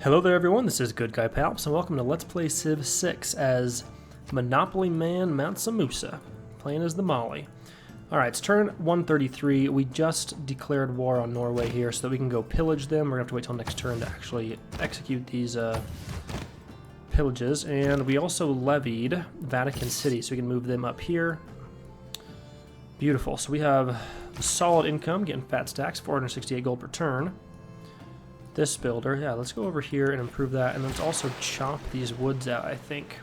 Hello there everyone, this is Good Guy Palps, and welcome to Let's Play Civ 6 as Monopoly Man Mansa Musa, playing as the Molly. Alright, it's turn 133. We just declared war on Norway here so that we can go pillage them. We're going to have to wait till next turn to actually execute these pillages. And we also levied Vatican City, so we can move them up here. Beautiful. So we have solid income, getting fat stacks, 468 gold per turn. This builder, yeah, let's go over here and improve that, and let's also chop these woods out, I think,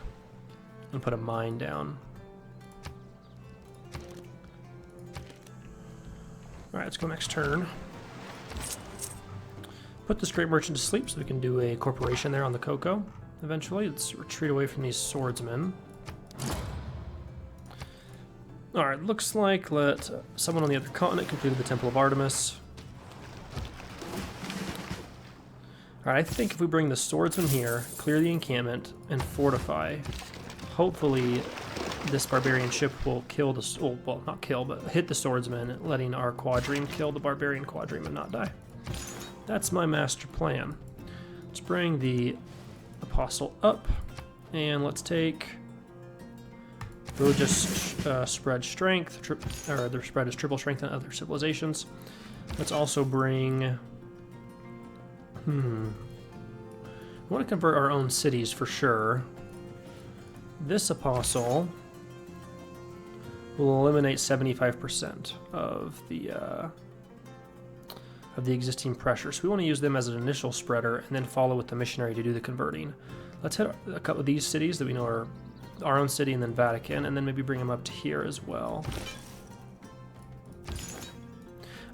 and put a mine down. Alright, let's go next turn. Put this great merchant to sleep so we can do a corporation there on the cocoa eventually. Let's retreat away from these swordsmen. Alright, looks like someone on the other continent completed the Temple of Artemis. Alright, I think if we bring the swordsman here, clear the encampment, and fortify, hopefully this barbarian ship will kill the... well, not kill, but hit the swordsman, letting our quadrime kill the barbarian quadrime and not die. That's my master plan. Let's bring the apostle up, and let's take... religious spread strength, or their spread is triple strength in other civilizations. Let's also bring... we want to convert our own cities for sure. This apostle will eliminate 75% of the existing pressure. So we want to use them as an initial spreader and then follow with the missionary to do the converting. Let's hit a couple of these cities that we know are our own city and then Vatican, and then maybe bring them up to here as well.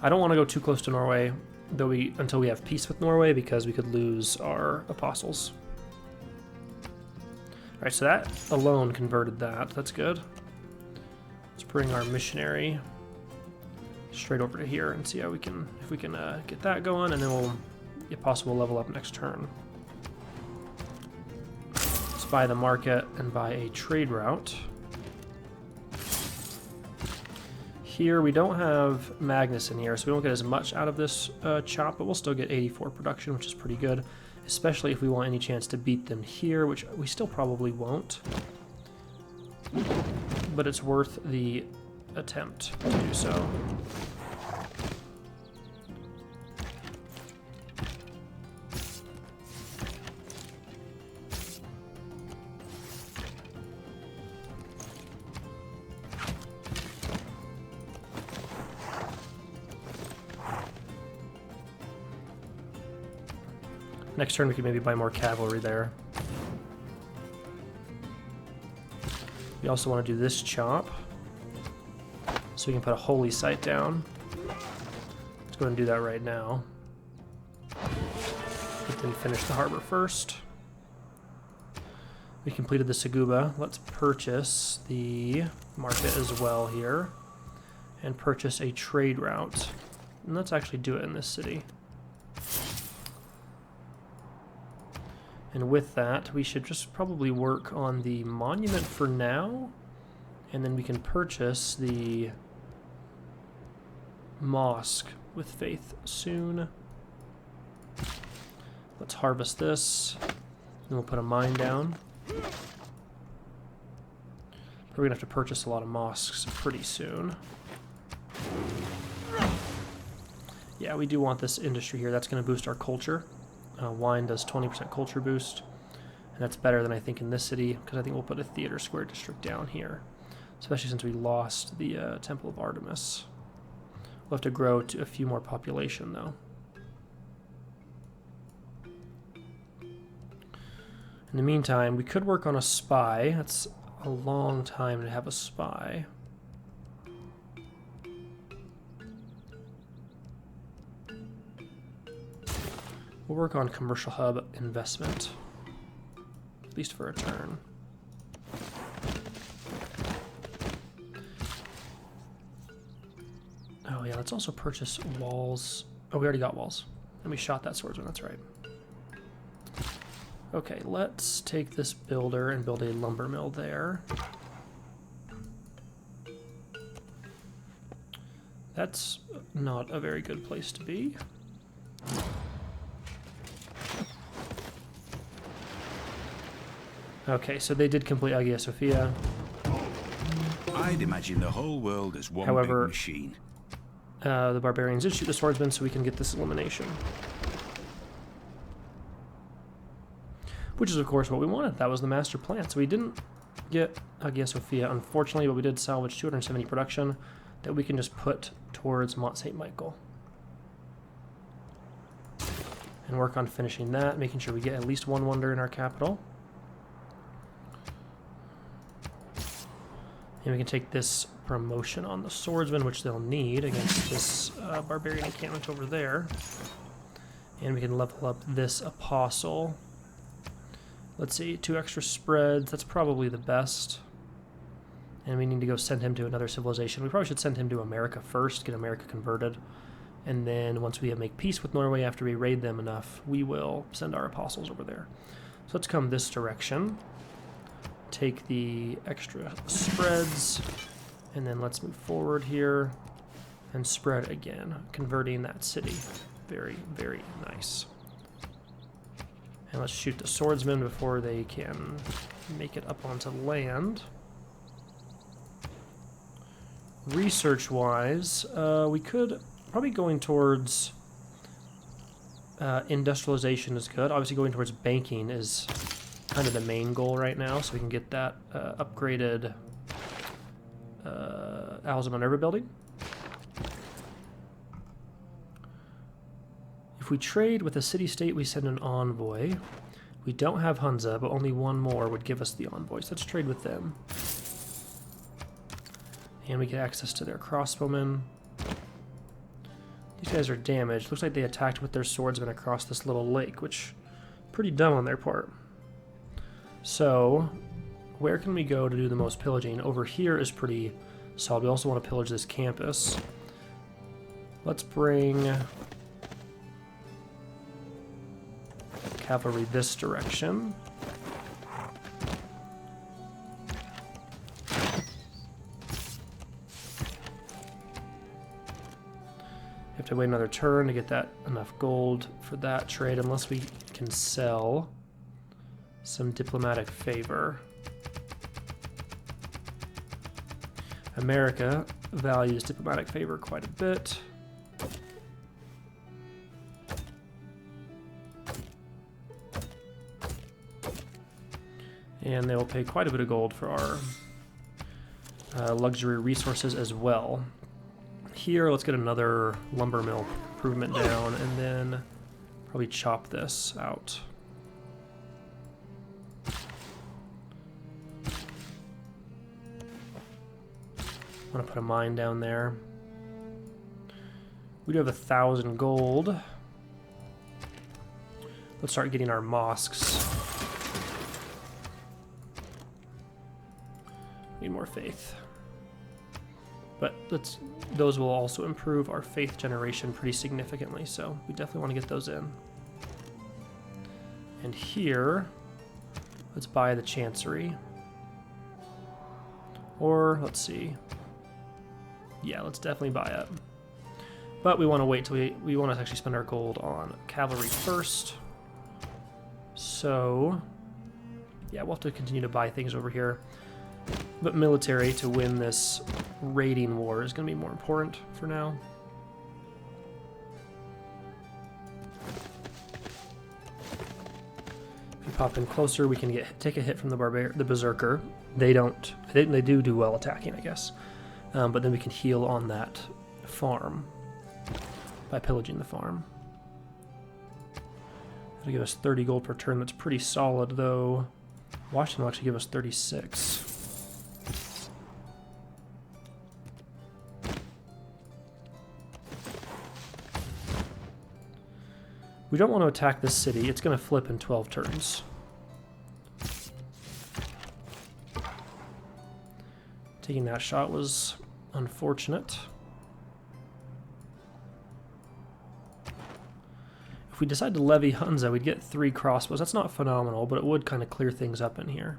I don't want to go too close to Norway until we have peace with Norway, because we could lose our apostles. Alright, so that alone converted that. That's good. Let's bring our missionary straight over to here and see how we can, if we can get that going, and then the apostle will level up next turn. Let's buy the market and buy a trade route. Here we don't have Magnus in here, so we won't get as much out of this chop, but we'll still get 84 production, which is pretty good, especially if we want any chance to beat them here, which we still probably won't. But it's worth the attempt to do so. Next turn we can maybe buy more cavalry there. We also want to do this chop, so we can put a holy site down. Let's go ahead and do that right now. But then finish the harbor first. We completed the Seguba. Let's purchase the market as well here, and purchase a trade route. And let's actually do it in this city. And with that, we should just probably work on the monument for now, and then we can purchase the mosque with faith soon. Let's harvest this, and we'll put a mine down. We're gonna have to purchase a lot of mosques pretty soon. Yeah, we do want this industry here. That's gonna boost our culture. Wine does 20% culture boost, and that's better than I think in this city, because I think we'll put a theater square district down here, especially since we lost the Temple of Artemis. We'll have to grow to a few more population though. In the meantime, we could work on a spy. That's a long time to have a spy. We'll work on commercial hub investment, at least for a turn. Oh yeah, let's also purchase walls. Oh, we already got walls. And we shot that swordsman, that's right. Okay, let's take this builder and build a lumber mill there. That's not a very good place to be. Okay, so they did complete Hagia Sophia. I'd imagine the whole world as one big machine. The barbarians did shoot the swordsman, so we can get this elimination. Which is, of course, what we wanted. That was the master plan. So we didn't get Hagia Sophia, unfortunately, but we did salvage 270 production that we can just put towards Mont St. Michael. And work on finishing that, making sure we get at least one wonder in our capital. And we can take this promotion on the swordsman, which they'll need against this barbarian encampment over there. And we can level up this apostle. Let's see, 2 extra spreads. That's probably the best. And we need to go send him to another civilization. We probably should send him to America first, get America converted. And then once we make peace with Norway, after we raid them enough, we will send our apostles over there. So let's come this direction. Take the extra spreads, and then let's move forward here and spread again, converting that city. Very, very nice. And let's shoot the swordsmen before they can make it up onto land. Research-wise, we could probably going towards industrialization is good. Obviously going towards banking is kind of the main goal right now, so we can get that upgraded Alza Minerva building. If we trade with a city-state, we send an envoy. We don't have Hunza, but only one more would give us the envoys. Let's trade with them. And we get access to their crossbowmen. These guys are damaged. Looks like they attacked with their swordsmen across this little lake, which pretty dumb on their part. So, where can we go to do the most pillaging? Over here is pretty solid. We also want to pillage this campus. Let's bring cavalry this direction. Have to wait another turn to get that enough gold for that trade, unless we can sell some diplomatic favor. America values diplomatic favor quite a bit. And they will pay quite a bit of gold for our luxury resources as well. Here, let's get another lumber mill improvement down, and then probably chop this out. I'm gonna put a mine down there. We do have 1,000 gold. Let's start getting our mosques. Need more faith. But those will also improve our faith generation pretty significantly, so we definitely want to get those in. And here, let's buy the Chancery. Or, let's see. Yeah, let's definitely buy it. But we want to wait till we want to actually spend our gold on cavalry first. So, yeah, we'll have to continue to buy things over here. But military to win this raiding war is going to be more important for now. If we pop in closer, we can take a hit from the berserker. They do well attacking, I guess. But then we can heal on that farm by pillaging the farm. That'll give us 30 gold per turn. That's pretty solid, though. Washington will actually give us 36. We don't want to attack this city. It's going to flip in 12 turns. Taking that shot was unfortunate. If we decide to levy Hunza, we'd get 3 crossbows. That's not phenomenal, but it would kind of clear things up in here.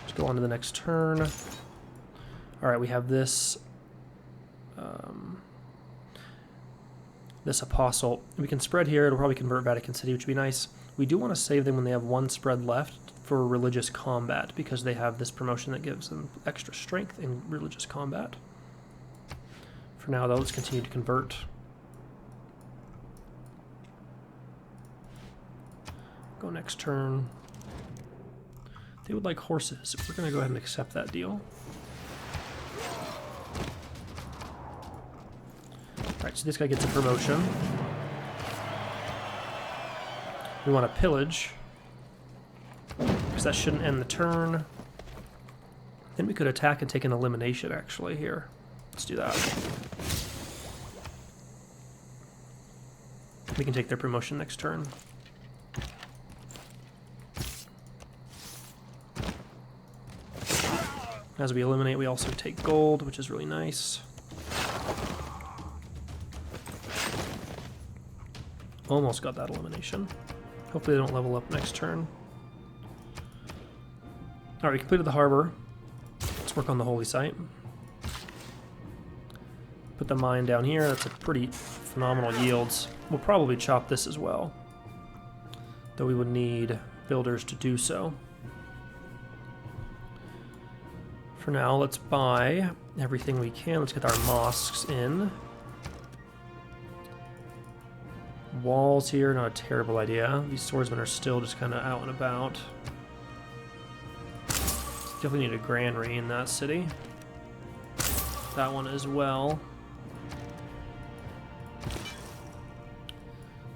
Let's go on to the next turn. Alright, we have this. this apostle. We can spread here. It'll probably convert Vatican City, which would be nice. We do want to save them when they have one spread left for religious combat, because they have this promotion that gives them extra strength in religious combat. For now, though, let's continue to convert. Go next turn. They would like horses. We're going to go ahead and accept that deal. Alright, so this guy gets a promotion. We want to pillage, because that shouldn't end the turn. Then we could attack and take an elimination, actually, here. Let's do that. We can take their promotion next turn. As we eliminate, we also take gold, which is really nice. Almost got that elimination. Hopefully they don't level up next turn. Alright, we completed the harbor. Let's work on the holy site. Put the mine down here. That's a pretty phenomenal yields. We'll probably chop this as well, though we would need builders to do so. For now, let's buy everything we can. Let's get our mosques in. Walls here, not a terrible idea. These swordsmen are still just kind of out and about. Definitely need a granary in that city. That one as well.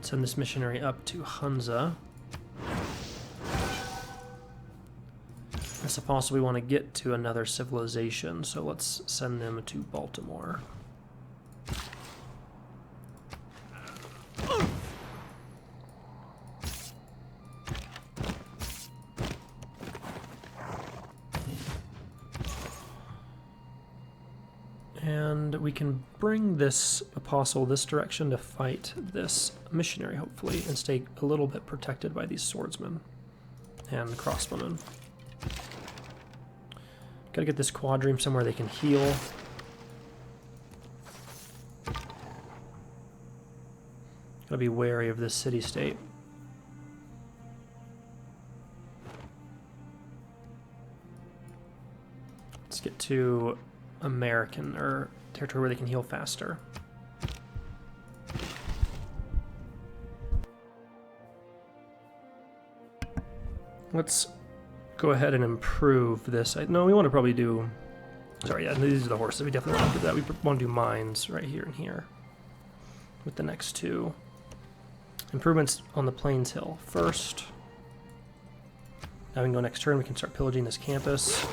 Send this missionary up to Hunza. This apostle, we want to get to another civilization, so let's send them to Baltimore. And we can bring this apostle this direction to fight this missionary, hopefully, and stay a little bit protected by these swordsmen and crossbowmen. Gotta get this quadrime somewhere they can heal. Gotta be wary of this city-state. Let's get to American, or territory where they can heal faster. Let's go ahead and improve this. No, we want to probably do... Sorry, yeah, these are the horses. We definitely want to do that. We want to do mines right here and here with the next two. Improvements on the Plains Hill first. Now we can go next turn. We can start pillaging this campus.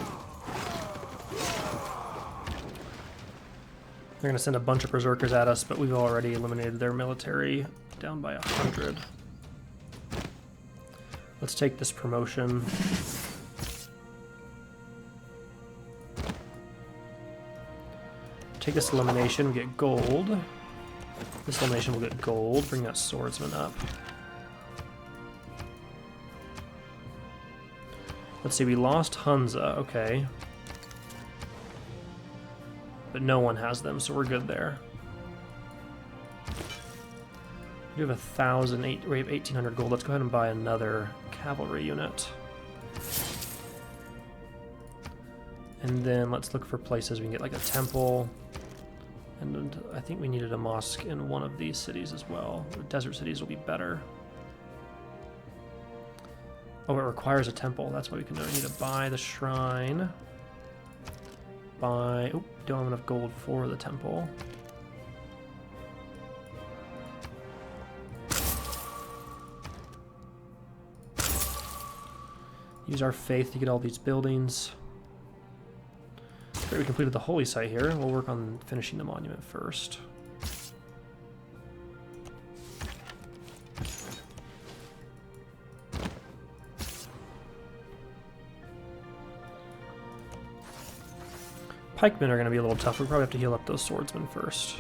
They're going to send a bunch of berserkers at us, but we've already eliminated their military down by 100. Let's take this promotion. Take this elimination, we get gold. This elimination will get gold. Bring that swordsman up. Let's see, we lost Hunza, okay. But no one has them, so we're good there. We have 1,000, we have 1,800 gold. Let's go ahead and buy another cavalry unit. And then let's look for places we can get like a temple. And I think we needed a mosque in one of these cities as well. The desert cities will be better. Oh, it requires a temple. That's why we can need to buy the shrine. Buy... Oh, don't have enough gold for the temple. Use our faith to get all these buildings. Great, we completed the holy site here. We'll work on finishing the monument first. Pikemen are going to be a little tough. We probably have to heal up those swordsmen first.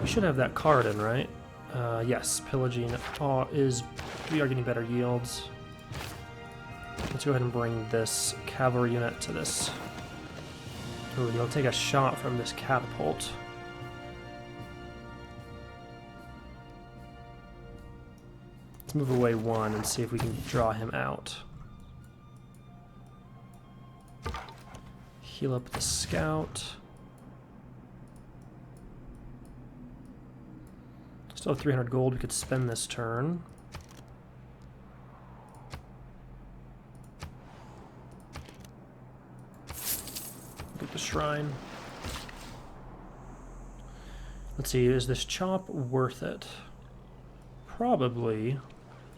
We should have that card in, right? Yes, pillaging we are getting better yields. Let's go ahead and bring this cavalry unit to this. Ooh, you'll take a shot from this catapult. Let's move away one and see if we can draw him out. Heal up the scout. Still have 300 gold we could spend this turn. Get the shrine. Let's see, is this chop worth it? Probably.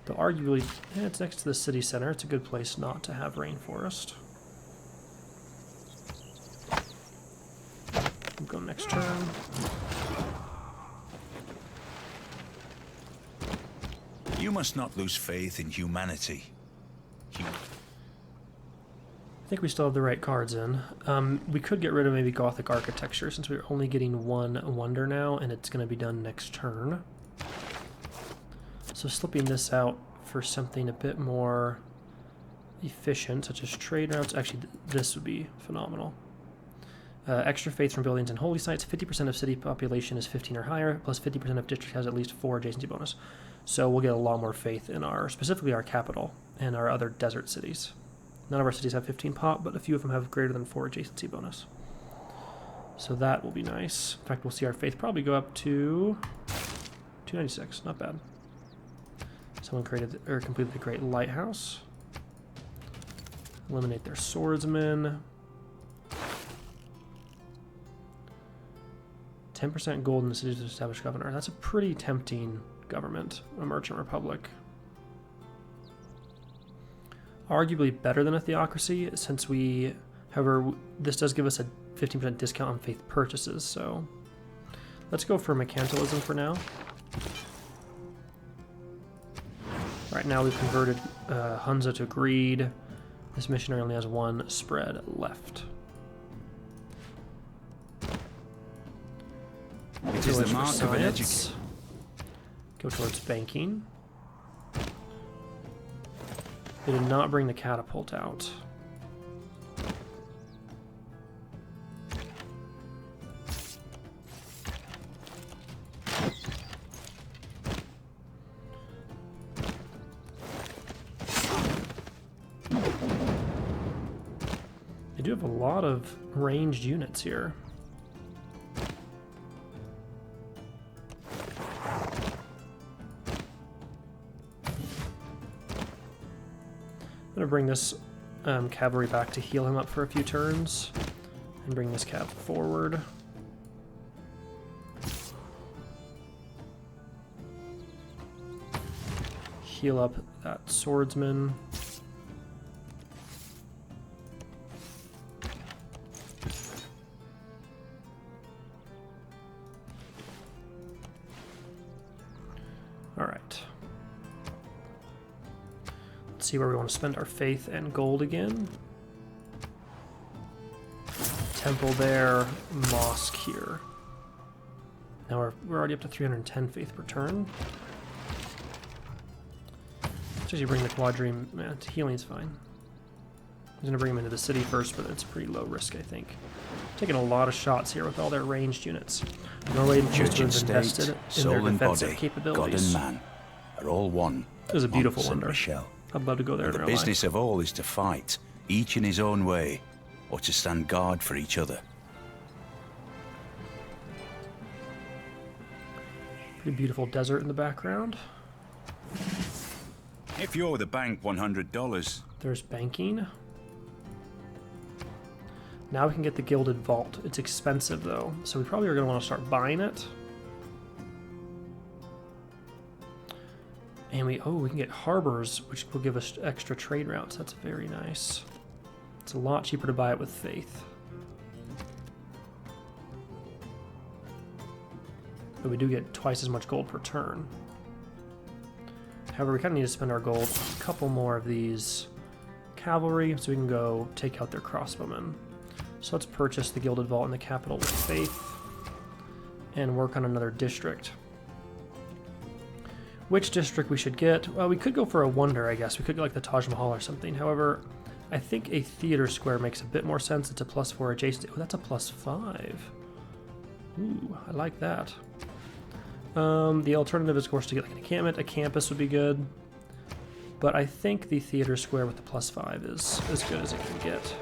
Though arguably, it's next to the city center. It's a good place not to have rainforest. We'll go next turn. You must not lose faith in humanity. I think we still have the right cards in. We could get rid of maybe Gothic architecture since we're only getting one wonder now, and it's going to be done next turn. So slipping this out for something a bit more efficient, such as trade routes. Actually, this would be phenomenal. Extra faith from buildings and holy sites. 50% of city population is 15 or higher, plus 50% of district has at least 4 adjacency bonus. So we'll get a lot more faith in specifically our capital and our other desert cities. None of our cities have 15 pop, but a few of them have greater than 4 adjacency bonus. So that will be nice. In fact, we'll see our faith probably go up to 296. Not bad. Someone completed the Great Lighthouse. Eliminate their swordsmen. 10% gold in the cities to establish governor. That's a pretty tempting government, a merchant republic. Arguably better than a theocracy, since however, this does give us a 15% discount on faith purchases, so let's go for mercantilism for now. Right now we've converted Hunza to greed. This missionary only has 1 spread left. It is the mark of an educator. Go towards banking. They did not bring the catapult out. They do have a lot of ranged units here. I'm going to bring this cavalry back to heal him up for a few turns, and bring this cav forward. Heal up that swordsman. Alright. See where we want to spend our faith and gold again. Temple there, mosque here. Now we're already up to 310 faith per turn. Let's actually bring the quadrime. Healing's fine. I'm going to bring him into the city first, but it's pretty low risk, I think. Taking a lot of shots here with all their ranged units. Norway and Church and state, invested in their defensive capabilities. God and man are all one. It was a beautiful wonder. Michelle. I'd love to go there in The real business life. of all is to fight, each in his own way, or to stand guard for each other. Pretty beautiful desert in the background. If you owe the bank $100... There's banking. Now we can get the Gilded Vault. It's expensive though, so we probably are going to want to start buying it. And we can get harbors, which will give us extra trade routes. That's very nice. It's a lot cheaper to buy it with faith. But we do get twice as much gold per turn. However, we kind of need to spend our gold on a couple more of these cavalry so we can go take out their crossbowmen. So let's purchase the Gilded Vault in the capital with faith and work on another district. Which district we should get? Well, we could go for a wonder, I guess. We could get like the Taj Mahal or something. However, I think a theater square makes a bit more sense. It's a +4 adjacent. Oh, that's a +5. Ooh, I like that. The alternative is, of course, to get like an encampment. A campus would be good. But I think the theater square with the +5 is as good as it can get.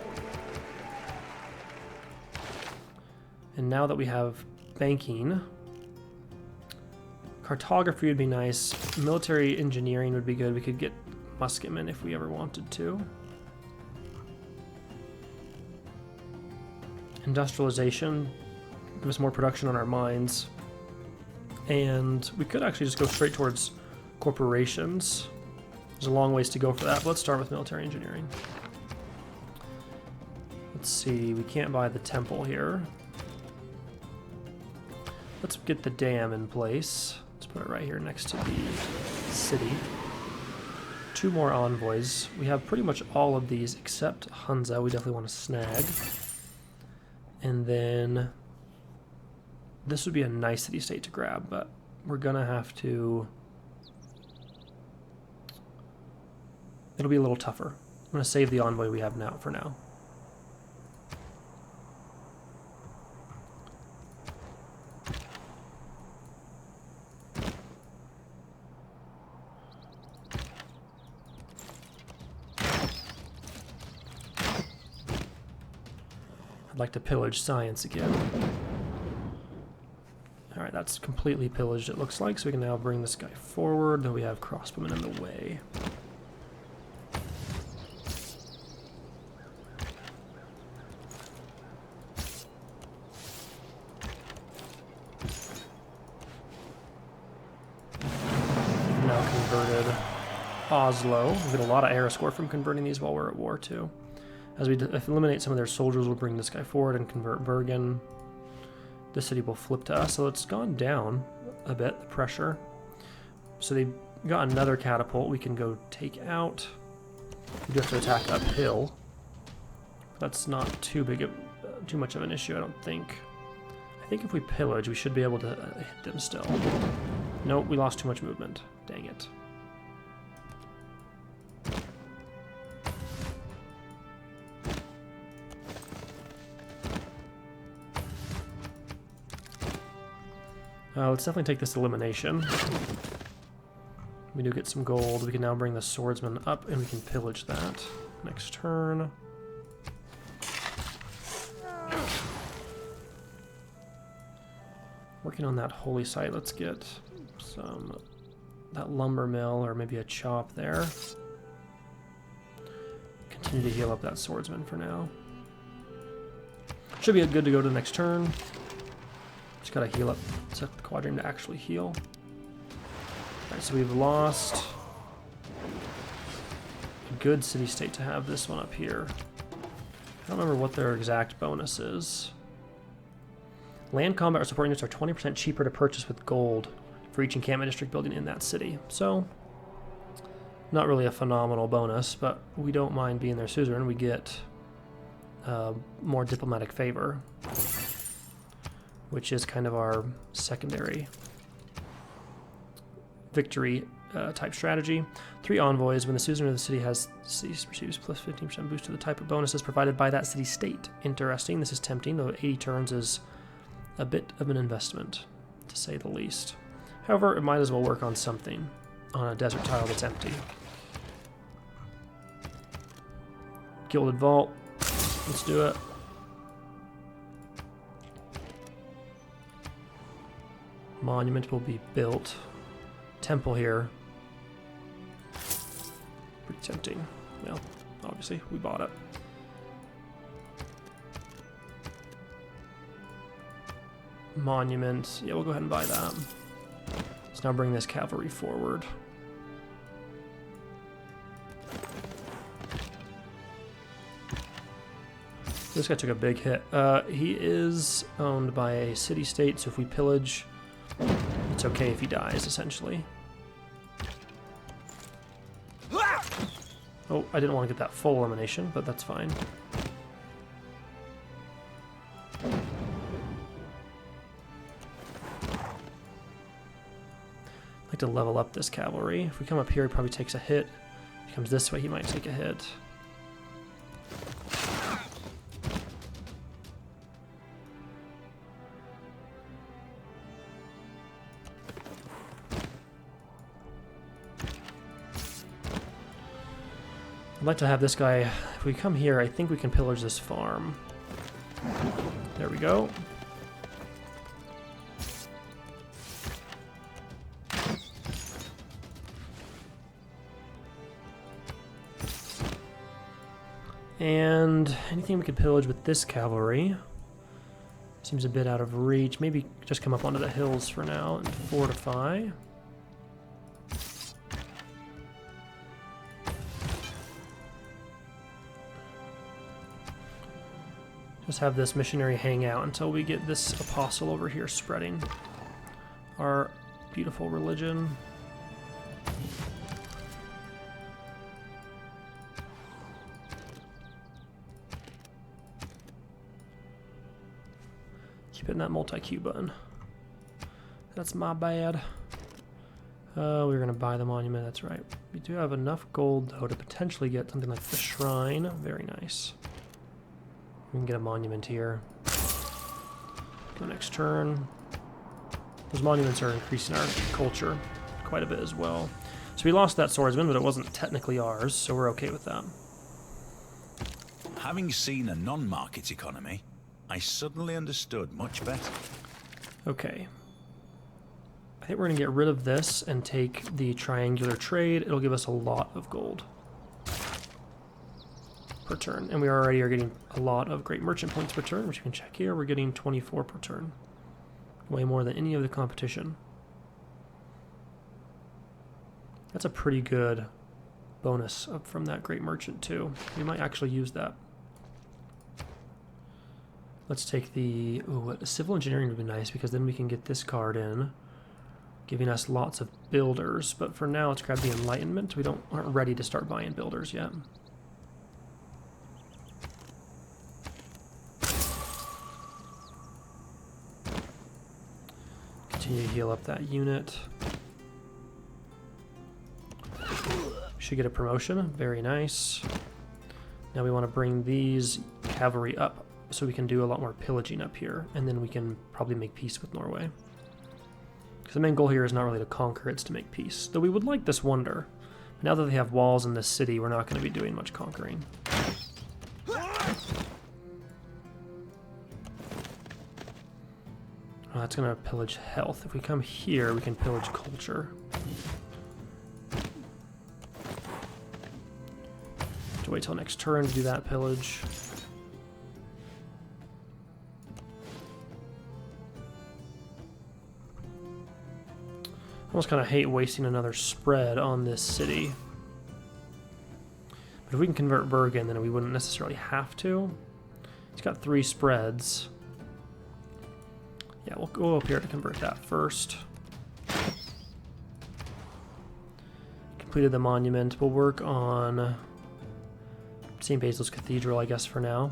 And now that we have banking, cartography would be nice. Military engineering would be good. We could get musketmen if we ever wanted to. Industrialization, give us more production on our mines. And we could actually just go straight towards corporations. There's a long ways to go for that, but let's start with military engineering. Let's see, we can't buy the temple here. Let's get the dam in place. Let's put it right here next to the city. 2 more envoys. We have pretty much all of these except Hunza. We definitely want to snag. And then this would be a nice city-state to grab, but we're gonna have to... It'll be a little tougher. I'm gonna save the envoy we have now for now. I'd like to pillage science again. Alright, that's completely pillaged it looks like, so we can now bring this guy forward, though we have crossbowmen in the way. Now converted Oslo. We get a lot of era score from converting these while we're at war too. As we eliminate some of their soldiers, we'll bring this guy forward and convert Bergen. This city will flip to us, so it's gone down a bit, the pressure. So they got another catapult we can go take out. We do have to attack uphill. That's not too much of an issue, I don't think. I think if we pillage, we should be able to hit them still. Nope, we lost too much movement. Dang it. Let's definitely take this elimination. We do get some gold. We can now bring the swordsman up and we can pillage that next turn. Working on that holy site, let's get that lumber mill or maybe a chop there. Continue to heal up that swordsman for now. Should be good to go to the next turn. Just gotta heal up, set the quadrium to actually heal. Alright, so we've lost a good city-state to have this one up here. I don't remember what their exact bonus is. Land combat or support units are 20% cheaper to purchase with gold for each encampment district building in that city. So, not really a phenomenal bonus, but we don't mind being their suzerain. We get more diplomatic favor, which is kind of our secondary victory type strategy. 3 envoys. When the suzerain of the city receives plus 15% boost to the type of bonuses provided by that city state. Interesting. This is tempting, though 80 turns is a bit of an investment, to say the least. However, it might as well work on something, on a desert tile that's empty. Gilded Vault. Let's do it. Monument will be built. Temple here. Pretty tempting. Well, obviously, we bought it. Monument. Yeah, we'll go ahead and buy that. Let's now bring this cavalry forward. This guy took a big hit. He is owned by a city-state, so if we pillage, it's okay if he dies, essentially. Oh, I didn't want to get that full elimination, but that's fine. like to level up this cavalry. If we come up here, he probably takes a hit. If he comes this way, he might take a hit. I'd like to have this guy, if we come here, I think we can pillage this farm. There we go. And anything we could pillage with this cavalry seems a bit out of reach. Maybe just come up onto the hills for now and fortify. Just have this missionary hang out until we get this apostle over here spreading our beautiful religion. Keep hitting that multi-Q button. That's my bad. We were going to buy the monument, that's right. We do have enough gold, though, to potentially get something like the shrine. Very nice. We can get a monument here. Go next turn. Those monuments are increasing our culture quite a bit as well. So we lost that swordsman, but it wasn't technically ours, so we're okay with that. Having seen a non-market economy, I suddenly understood much better. Okay. I think we're going to get rid of this and take the triangular trade. It'll give us a lot of gold per turn, and we already are getting a lot of great merchant points per turn, which you can check here. We're getting 24 per turn, way more than any of the competition. That's a pretty good bonus up from that great merchant too. We might actually use that. Let's take the civil engineering would be nice, because then we can get this card in, giving us lots of builders. But for now, let's grab the enlightenment. We aren't ready to start buying builders yet. Continue to heal up that unit. Should get a promotion. Very nice. Now we want to bring these cavalry up so we can do a lot more pillaging up here, and then we can probably make peace with Norway. Because the main goal here is not really to conquer, it's to make peace. Though we would like this wonder. But now that they have walls in this city, we're not going to be doing much conquering. Oh, that's going to pillage health. If we come here, we can pillage culture. Have to wait till next turn to do that pillage. I almost kind of hate wasting another spread on this city. But if we can convert Bergen, then we wouldn't necessarily have to. It's got 3 spreads. Yeah, we'll go up here to convert that first. Completed the monument. We'll work on St. Basil's Cathedral, I guess, for now.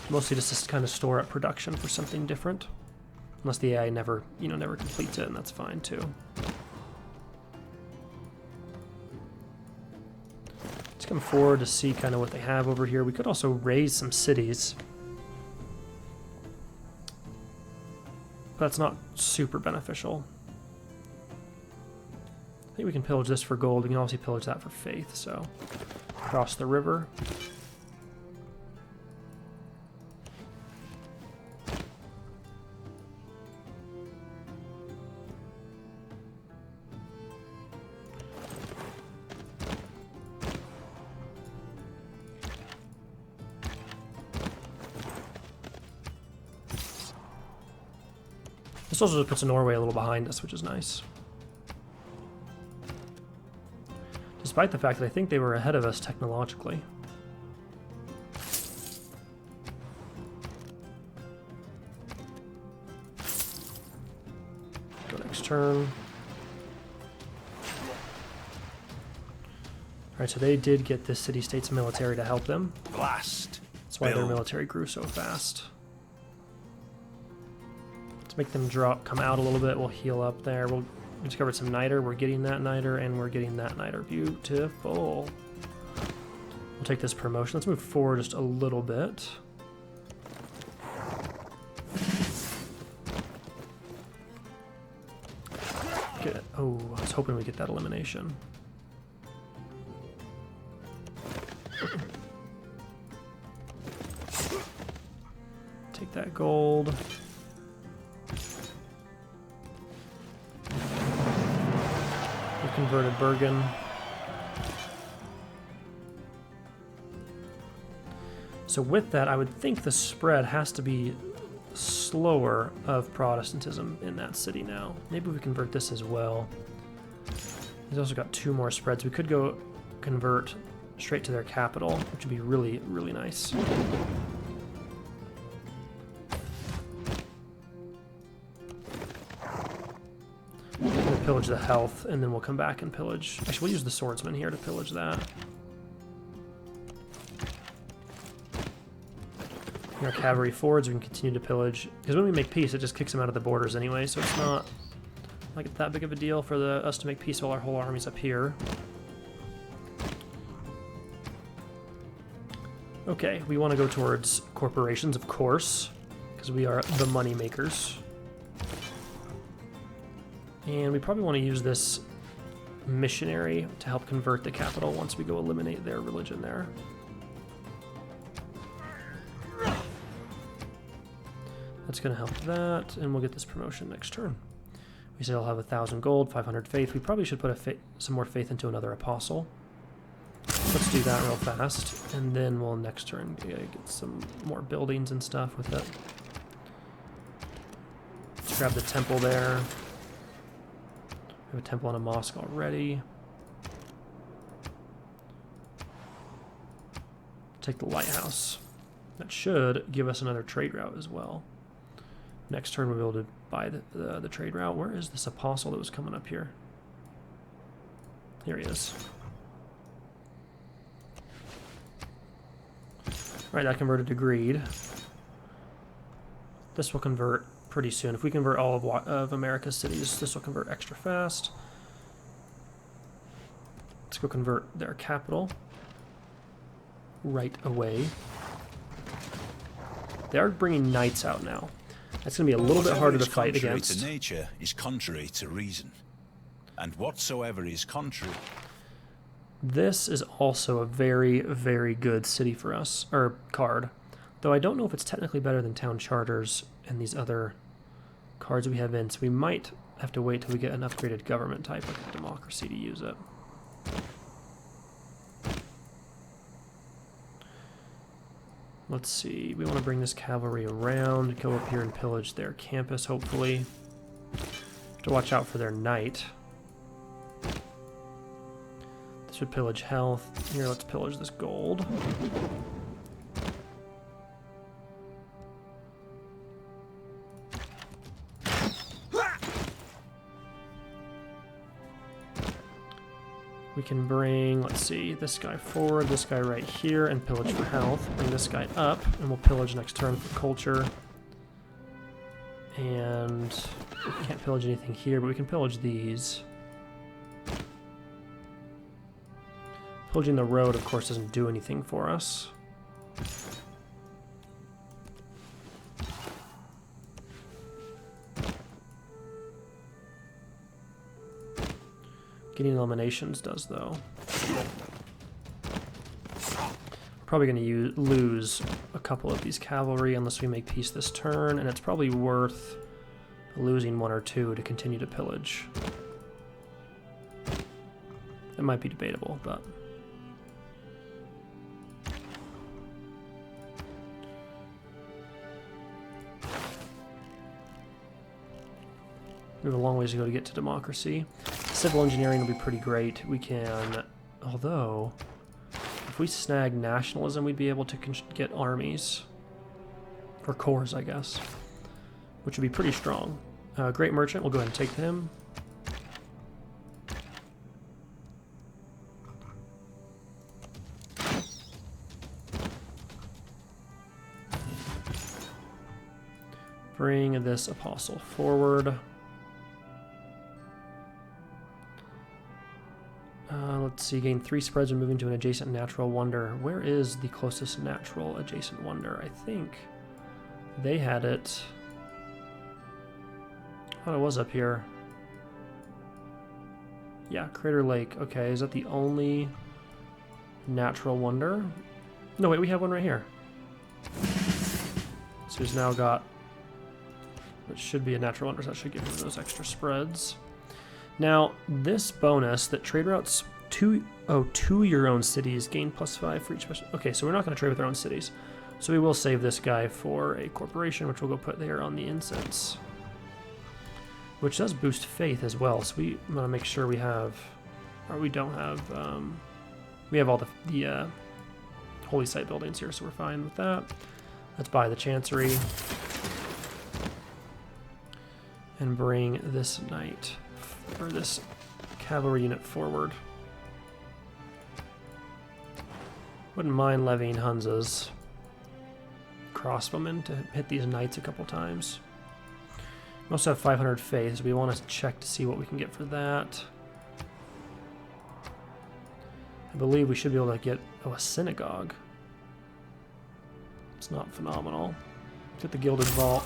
Mostly just to kind of store up production for something different. Unless the AI never completes it, and that's fine too. Let's come forward to see kind of what they have over here. We could also raise some cities. But that's not super beneficial. I think we can pillage this for gold. We can also pillage that for faith, so cross the river. This also puts Norway a little behind us, which is nice. Despite the fact that I think they were ahead of us technologically. Go next turn. Alright, so they did get this city-state's military to help them. Blast. That's why their military grew so fast. Make them come out a little bit. We'll heal up there. We'll We discovered some niter. We're getting that niter, and we're getting that niter. Beautiful. We'll take this promotion. Let's move forward just a little bit. Oh, I was hoping we get that elimination. Take that gold. We converted Bergen. So with that, I would think the spread has to be slower of Protestantism in that city now. Maybe we convert this as well. He's also got 2 more spreads. We could go convert straight to their capital, which would be really, really nice. We'll pillage the health, and then we'll come back and pillage. Actually, we'll use the swordsman here to pillage that. Our cavalry forwards, we can continue to pillage. Because when we make peace, it just kicks them out of the borders anyway, so it's not like that big of a deal for us to make peace while our whole army's up here. Okay, we want to go towards corporations, of course, because we are the money makers. And we probably want to use this missionary to help convert the capital once we go eliminate their religion there. That's going to help that, and we'll get this promotion next turn. We still have 1,000 gold, 500 faith. We probably should put some more faith into another apostle. Let's do that real fast, and then we'll next turn get some more buildings and stuff with it. Let's grab the temple there. We have a temple and a mosque already. Take the lighthouse. That should give us another trade route as well. Next turn we'll be able to buy the trade route. Where is this apostle that was coming up here? Here he is. Alright, that converted to greed. This will convert pretty soon. If we convert all of America's cities, this will convert extra fast. Let's go convert their capital right away. They are bringing knights out now. That's going to be a little bit harder to fight against. Whatsoever is contrary to nature is contrary to reason, and whatsoever is contrary. This is also a very, very good city for us, or card. Though I don't know if it's technically better than town charters and these other cards we have in, so we might have to wait till we get an upgraded government type like democracy to use it. Let's see, we want to bring this cavalry around, go up here and pillage their campus, hopefully. Have to watch out for their knight. This would pillage health. Here, let's pillage this gold. We can bring, let's see, this guy forward, this guy right here, and pillage for health. Bring this guy up, and we'll pillage next turn for culture. And we can't pillage anything here, but we can pillage these. Pillaging the road, of course, doesn't do anything for us. Getting eliminations does, though. Probably going to lose a couple of these cavalry unless we make peace this turn, and it's probably worth losing 1 or 2 to continue to pillage. It might be debatable, but... we have a long ways to go to get to democracy. Civil engineering will be pretty great. We can, although, if we snag nationalism, we'd be able to get armies. Or corps, I guess. Which would be pretty strong. Great Merchant, we'll go ahead and take him. Bring this apostle forward. see. Gain 3 spreads when moving to an adjacent natural wonder. Where is the closest natural adjacent wonder? I think they had it. I thought it was up here. Yeah, Crater Lake. Okay, is that the only natural wonder? No, wait, we have one right here. So he's now got, which should be a natural wonder, so that should give him those extra spreads. Now, this bonus that trade routes to your own cities gain +5 for each special. Okay, so we're not going to trade with our own cities. So we will save this guy for a corporation, which we'll go put there on the incense. Which does boost faith as well, so we want to make sure we have, or we don't have, we have all the holy site buildings here, so we're fine with that. Let's buy the chancery. And bring this knight, or this cavalry unit forward. Wouldn't mind levying Hunza's crossbowmen to hit these knights a couple times. We also have 500 faith, so we want to check to see what we can get for that. I believe we should be able to get, a synagogue. It's not phenomenal. Get the Gilded Vault.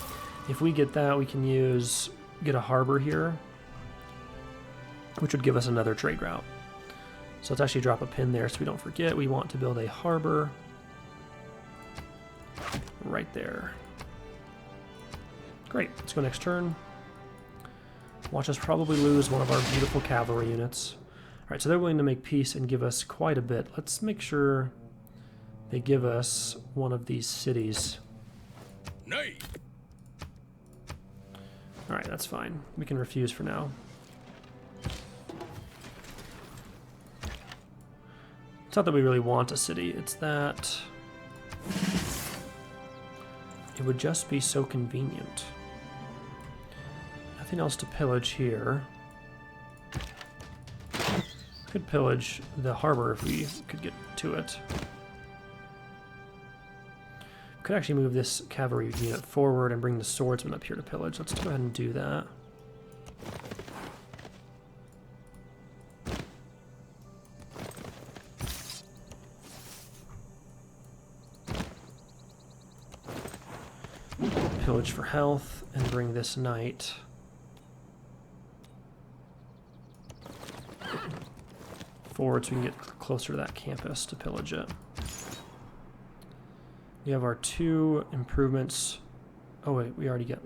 If we get that, we can get a harbor here, which would give us another trade route. So let's actually drop a pin there so we don't forget. We want to build a harbor right there. Great, let's go next turn. Watch us probably lose one of our beautiful cavalry units. Alright, so they're willing to make peace and give us quite a bit. Let's make sure they give us one of these cities. Nay. Alright, that's fine. We can refuse for now. It's not that we really want a city, it's that it would just be so convenient. Nothing else to pillage here. Could pillage the harbor if we could get to it. Could actually move this cavalry unit forward and bring the swordsman up here to pillage. Let's go ahead and do that. Pillage for health and bring this knight forward so we can get closer to that campus to pillage it. We have our 2 improvements. Oh wait, we already get...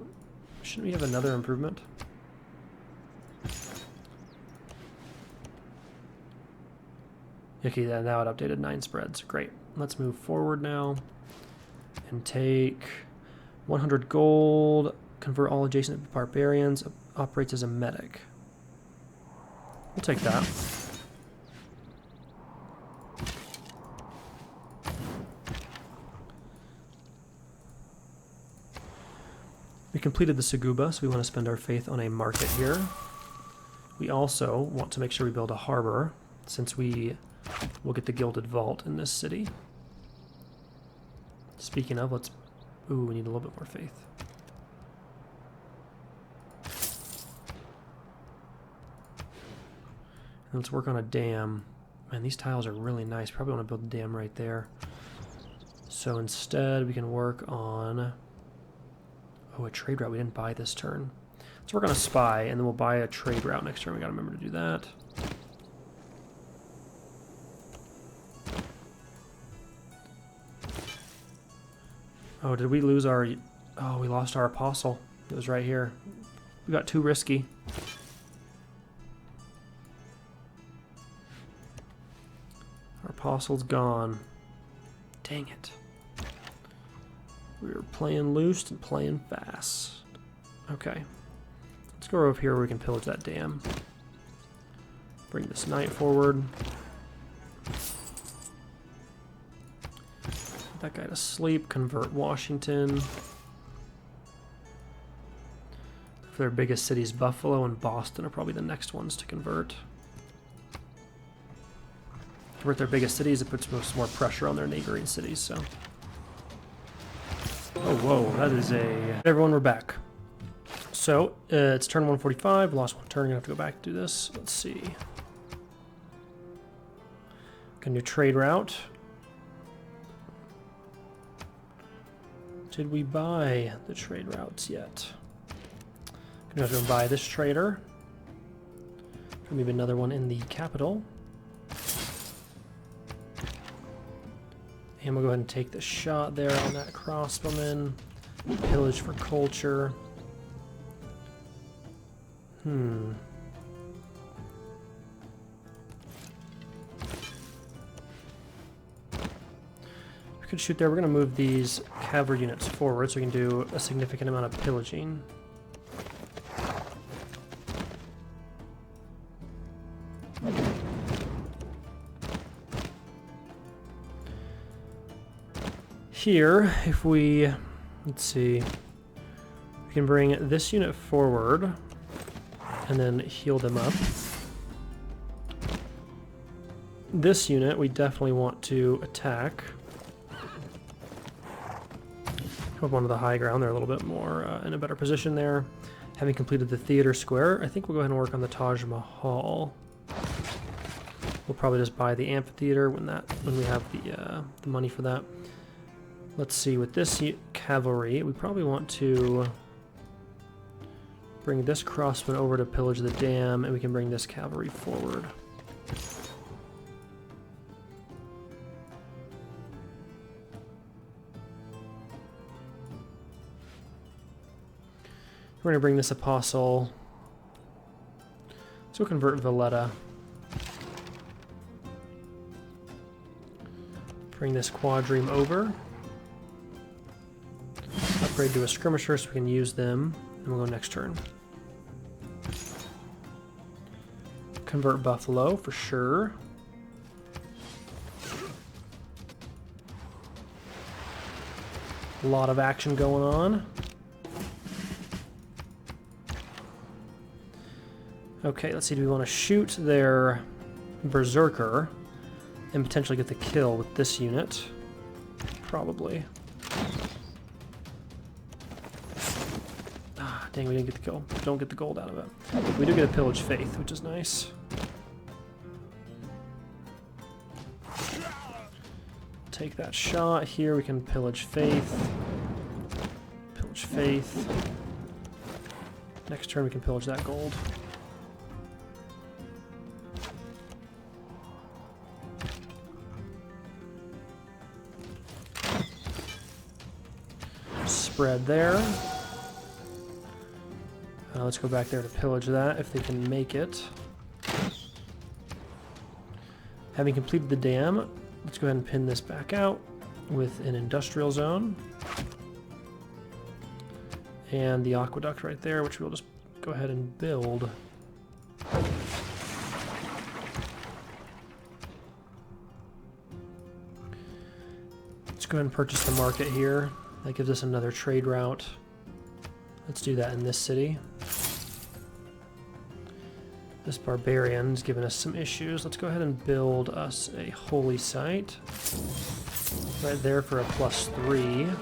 Shouldn't we have another improvement? Okay, now it updated 9 spreads. Great. Let's move forward now and take 100 gold, convert all adjacent barbarians, operates as a medic. We'll take that. We completed the Seguba, so we want to spend our faith on a market here. We also want to make sure we build a harbor, since we will get the Gilded Vault in this city. Speaking of, let's... Ooh, we need a little bit more faith. And let's work on a dam. Man, these tiles are really nice. Probably want to build a dam right there. So instead, we can work on... Oh, a trade route we didn't buy this turn. Let's work on a spy, and then we'll buy a trade route next turn. We gotta remember to do that. Oh, did we lose our... Oh, we lost our apostle. It was right here. We got too risky. Our apostle's gone. Dang it. We were playing loose and playing fast. Okay. Let's go over here where we can pillage that dam. Bring this knight forward. Put that guy to sleep. Convert Washington. Their biggest cities, Buffalo and Boston, are probably the next ones to convert. Convert their biggest cities, it puts more pressure on their neighboring cities, so... Oh, whoa, that is a... Everyone, we're back. So, it's turn 145, lost one turn, gonna have to go back and do this. Let's see. A new trade route. Did we buy the trade routes yet? Gonna have to buy this trader. Maybe another one in the capital. And we'll go ahead and take the shot there on that crossbowman. Pillage for culture. We could shoot there. We're going to move these cavalry units forward so we can do a significant amount of pillaging. Here, if we, let's see, we can bring this unit forward and then heal them up. This unit we definitely want to attack. Come up onto the high ground. They're a little bit more in a better position there. Having completed the theater square, I think we'll go ahead and work on the Taj Mahal. We'll probably just buy the amphitheater when we have the money for that. Let's see, with this cavalry, we probably want to bring this crossman over to pillage the dam, and we can bring this cavalry forward. We're going to bring this apostle. So we'll convert Valletta. Bring this quadrime over. Upgrade to a skirmisher so we can use them, and we'll go next turn. Convert Buffalo for sure. A lot of action going on. Okay, let's see, do we want to shoot their berserker and potentially get the kill with this unit? Probably. Dang, we didn't get the kill. Don't get the gold out of it. We do get a pillage faith, which is nice. Take that shot. Here we can pillage faith. Pillage faith. Next turn we can pillage that gold. Spread there. Let's go back there to pillage that if they can make it. Having completed the dam, let's go ahead and pin this back out with an industrial zone. And the aqueduct right there, which we'll just go ahead and build. Let's go ahead and purchase the market here. That gives us another trade route. Let's do that in this city. This barbarian's giving us some issues. Let's go ahead and build us a holy site. Right there for a +3.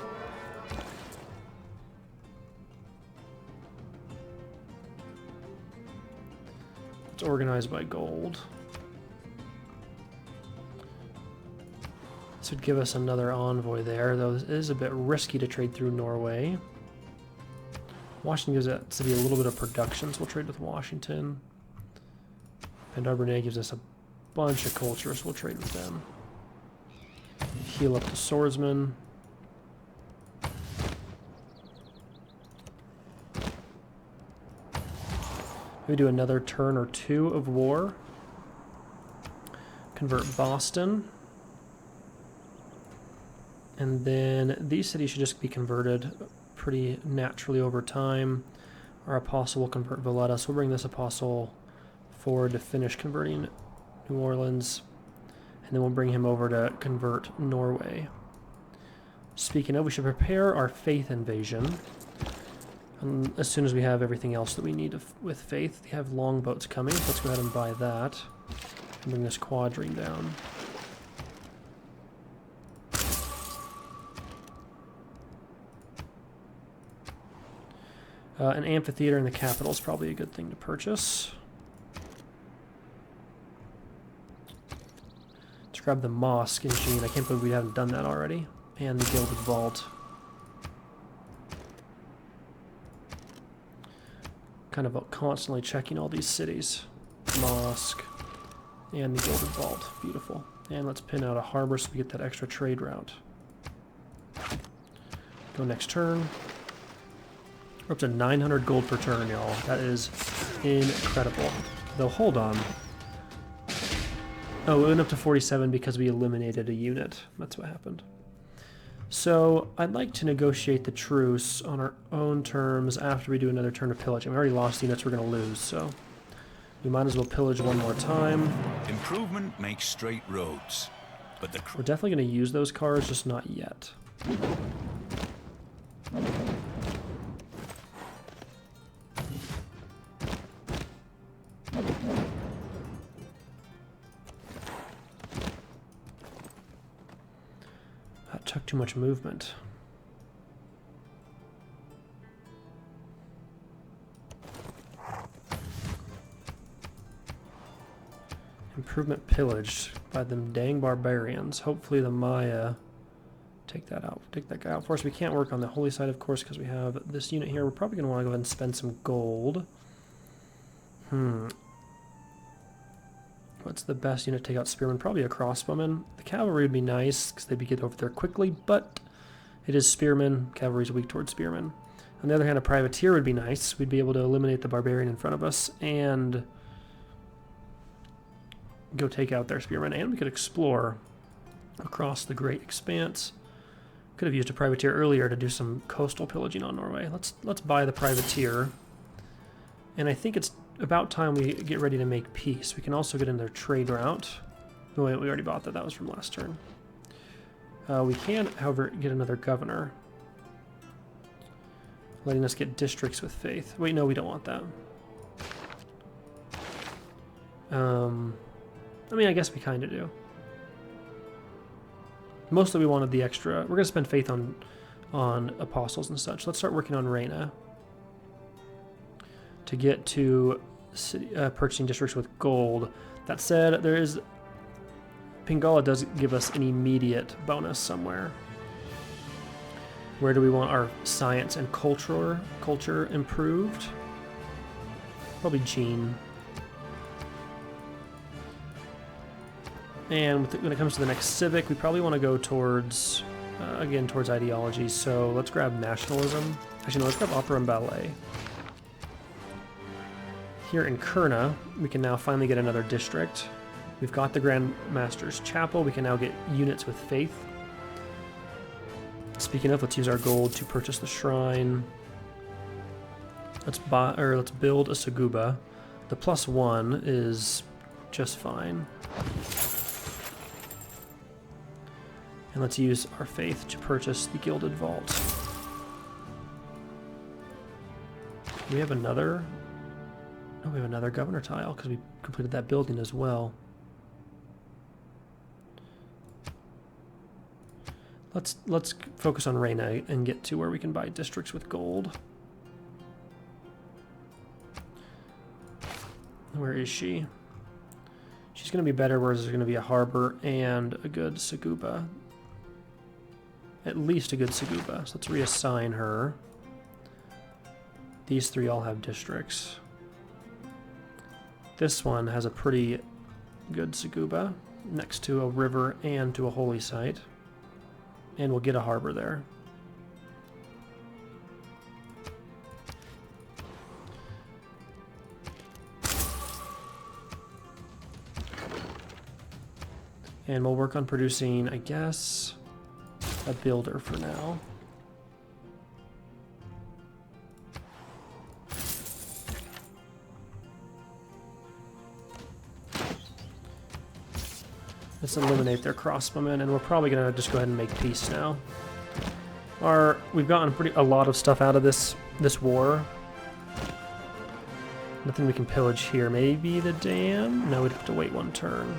It's organized by gold. This would give us another envoy there, though it is a bit risky to trade through Norway. Washington gives us to be a little bit of production, so we'll trade with Washington. And Arbonne gives us a bunch of cultures, so we'll trade with them. Heal up the swordsman. We do another turn or two of war. Convert Boston. And then these cities should just be converted pretty naturally over time. Our apostle will convert Valletta, so we'll bring this apostle forward to finish converting New Orleans, and then we'll bring him over to convert Norway. Speaking of, we should prepare our faith invasion as soon as we have everything else that we need with faith. We have longboats coming, so let's go ahead and buy that and bring this quadrine down. An amphitheater in the capital is probably a good thing to purchase. Let's grab the mosque in Sheen. I can't believe we haven't done that already. And the Gilded Vault. Kind of constantly checking all these cities. Mosque. And the Gilded Vault. Beautiful. And let's pin out a harbor so we get that extra trade route. Go next turn. We're up to 900 gold per turn, y'all. That is incredible. Though, hold on. Oh, we went up to 47 because we eliminated a unit. That's what happened. So, I'd like to negotiate the truce on our own terms after we do another turn of pillaging. We already lost units we're going to lose, so we might as well pillage one more time. Improvement makes straight roads, but we're definitely going to use those cards, just not yet. That took too much movement. Improvement pillaged by them dang barbarians. Hopefully the Maya take that guy out for us. We can't work on the holy side, of course, because we have this unit here. We're probably going to want to go ahead and spend some gold. What's the best unit to take out spearmen? Probably a crossbowman. The cavalry would be nice because they'd get over there quickly, but it is spearmen. Cavalry's weak towards spearmen. On the other hand, a privateer would be nice. We'd be able to eliminate the barbarian in front of us and go take out their spearmen, and we could explore across the Great Expanse. Could have used a privateer earlier to do some coastal pillaging on Norway. Let's buy the privateer, and I think it's about time we get ready to make peace. We can also get in their trade route. Oh, wait, we already bought that. That was from last turn. We can, however, get another governor, letting us get districts with faith. Wait, no, we don't want that. I mean, I guess we kind of do. Mostly we wanted the extra. We're going to spend faith on apostles and such. Let's start working on Reina to get to city, purchasing districts with gold. That said, there is... Pingala does give us an immediate bonus somewhere. Where do we want our science and culture improved? Probably Gene. And when it comes to the next civic, we probably want to go towards, again, towards ideology. So let's grab nationalism. Actually, no, let's grab opera and ballet. Here in Kurna, we can now finally get another district. We've got the Grand Master's Chapel. We can now get units with faith. Speaking of, let's use our gold to purchase the shrine. Let's build a Saguba. The +1 is just fine. And let's use our faith to purchase the Gilded Vault. We have another... Oh, we have another governor tile because we completed that building as well. Let's focus on Reina and get to where we can buy districts with gold. Where is she? She's going to be better, whereas there's going to be a harbor and a good Saguba. At least a good Saguba. So let's reassign her. These three all have districts. This one has a pretty good Saguba next to a river and to a holy site. And we'll get a harbor there. And we'll work on producing, I guess, a builder for now. Let's eliminate their crossbowmen, and we're probably gonna just go ahead and make peace now. We've gotten a lot of stuff out of this war. Nothing we can pillage here. Maybe the dam? No, we'd have to wait one turn.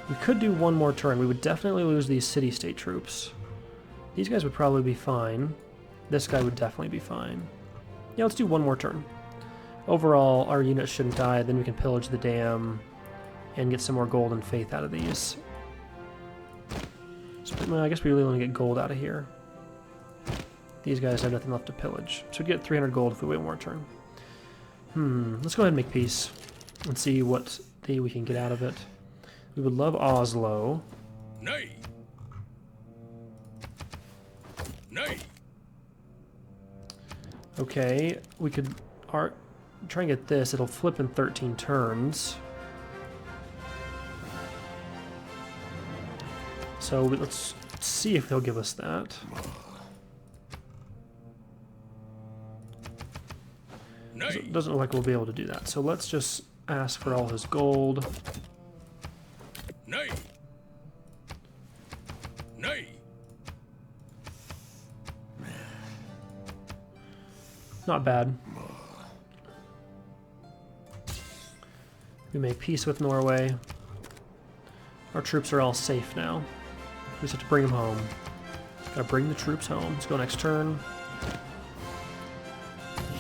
We could do one more turn. We would definitely lose these city-state troops. These guys would probably be fine. This guy would definitely be fine. Yeah, let's do one more turn. Overall, our units shouldn't die. Then we can pillage the dam and get some more gold and faith out of these. Well, I guess we really want to get gold out of here. These guys have nothing left to pillage. So we'd get 300 gold if we wait one more turn. Let's go ahead and make peace and see what we can get out of it. We would love Oslo. Nay. Nay. Okay, we could try and get this. It'll flip in 13 turns. So let's see if they'll give us that. It doesn't look like we'll be able to do that. So let's just ask for all his gold. Nay. Nay. Not bad. We make peace with Norway. Our troops are all safe now. We just have to bring them home. Gotta bring the troops home. Let's go next turn.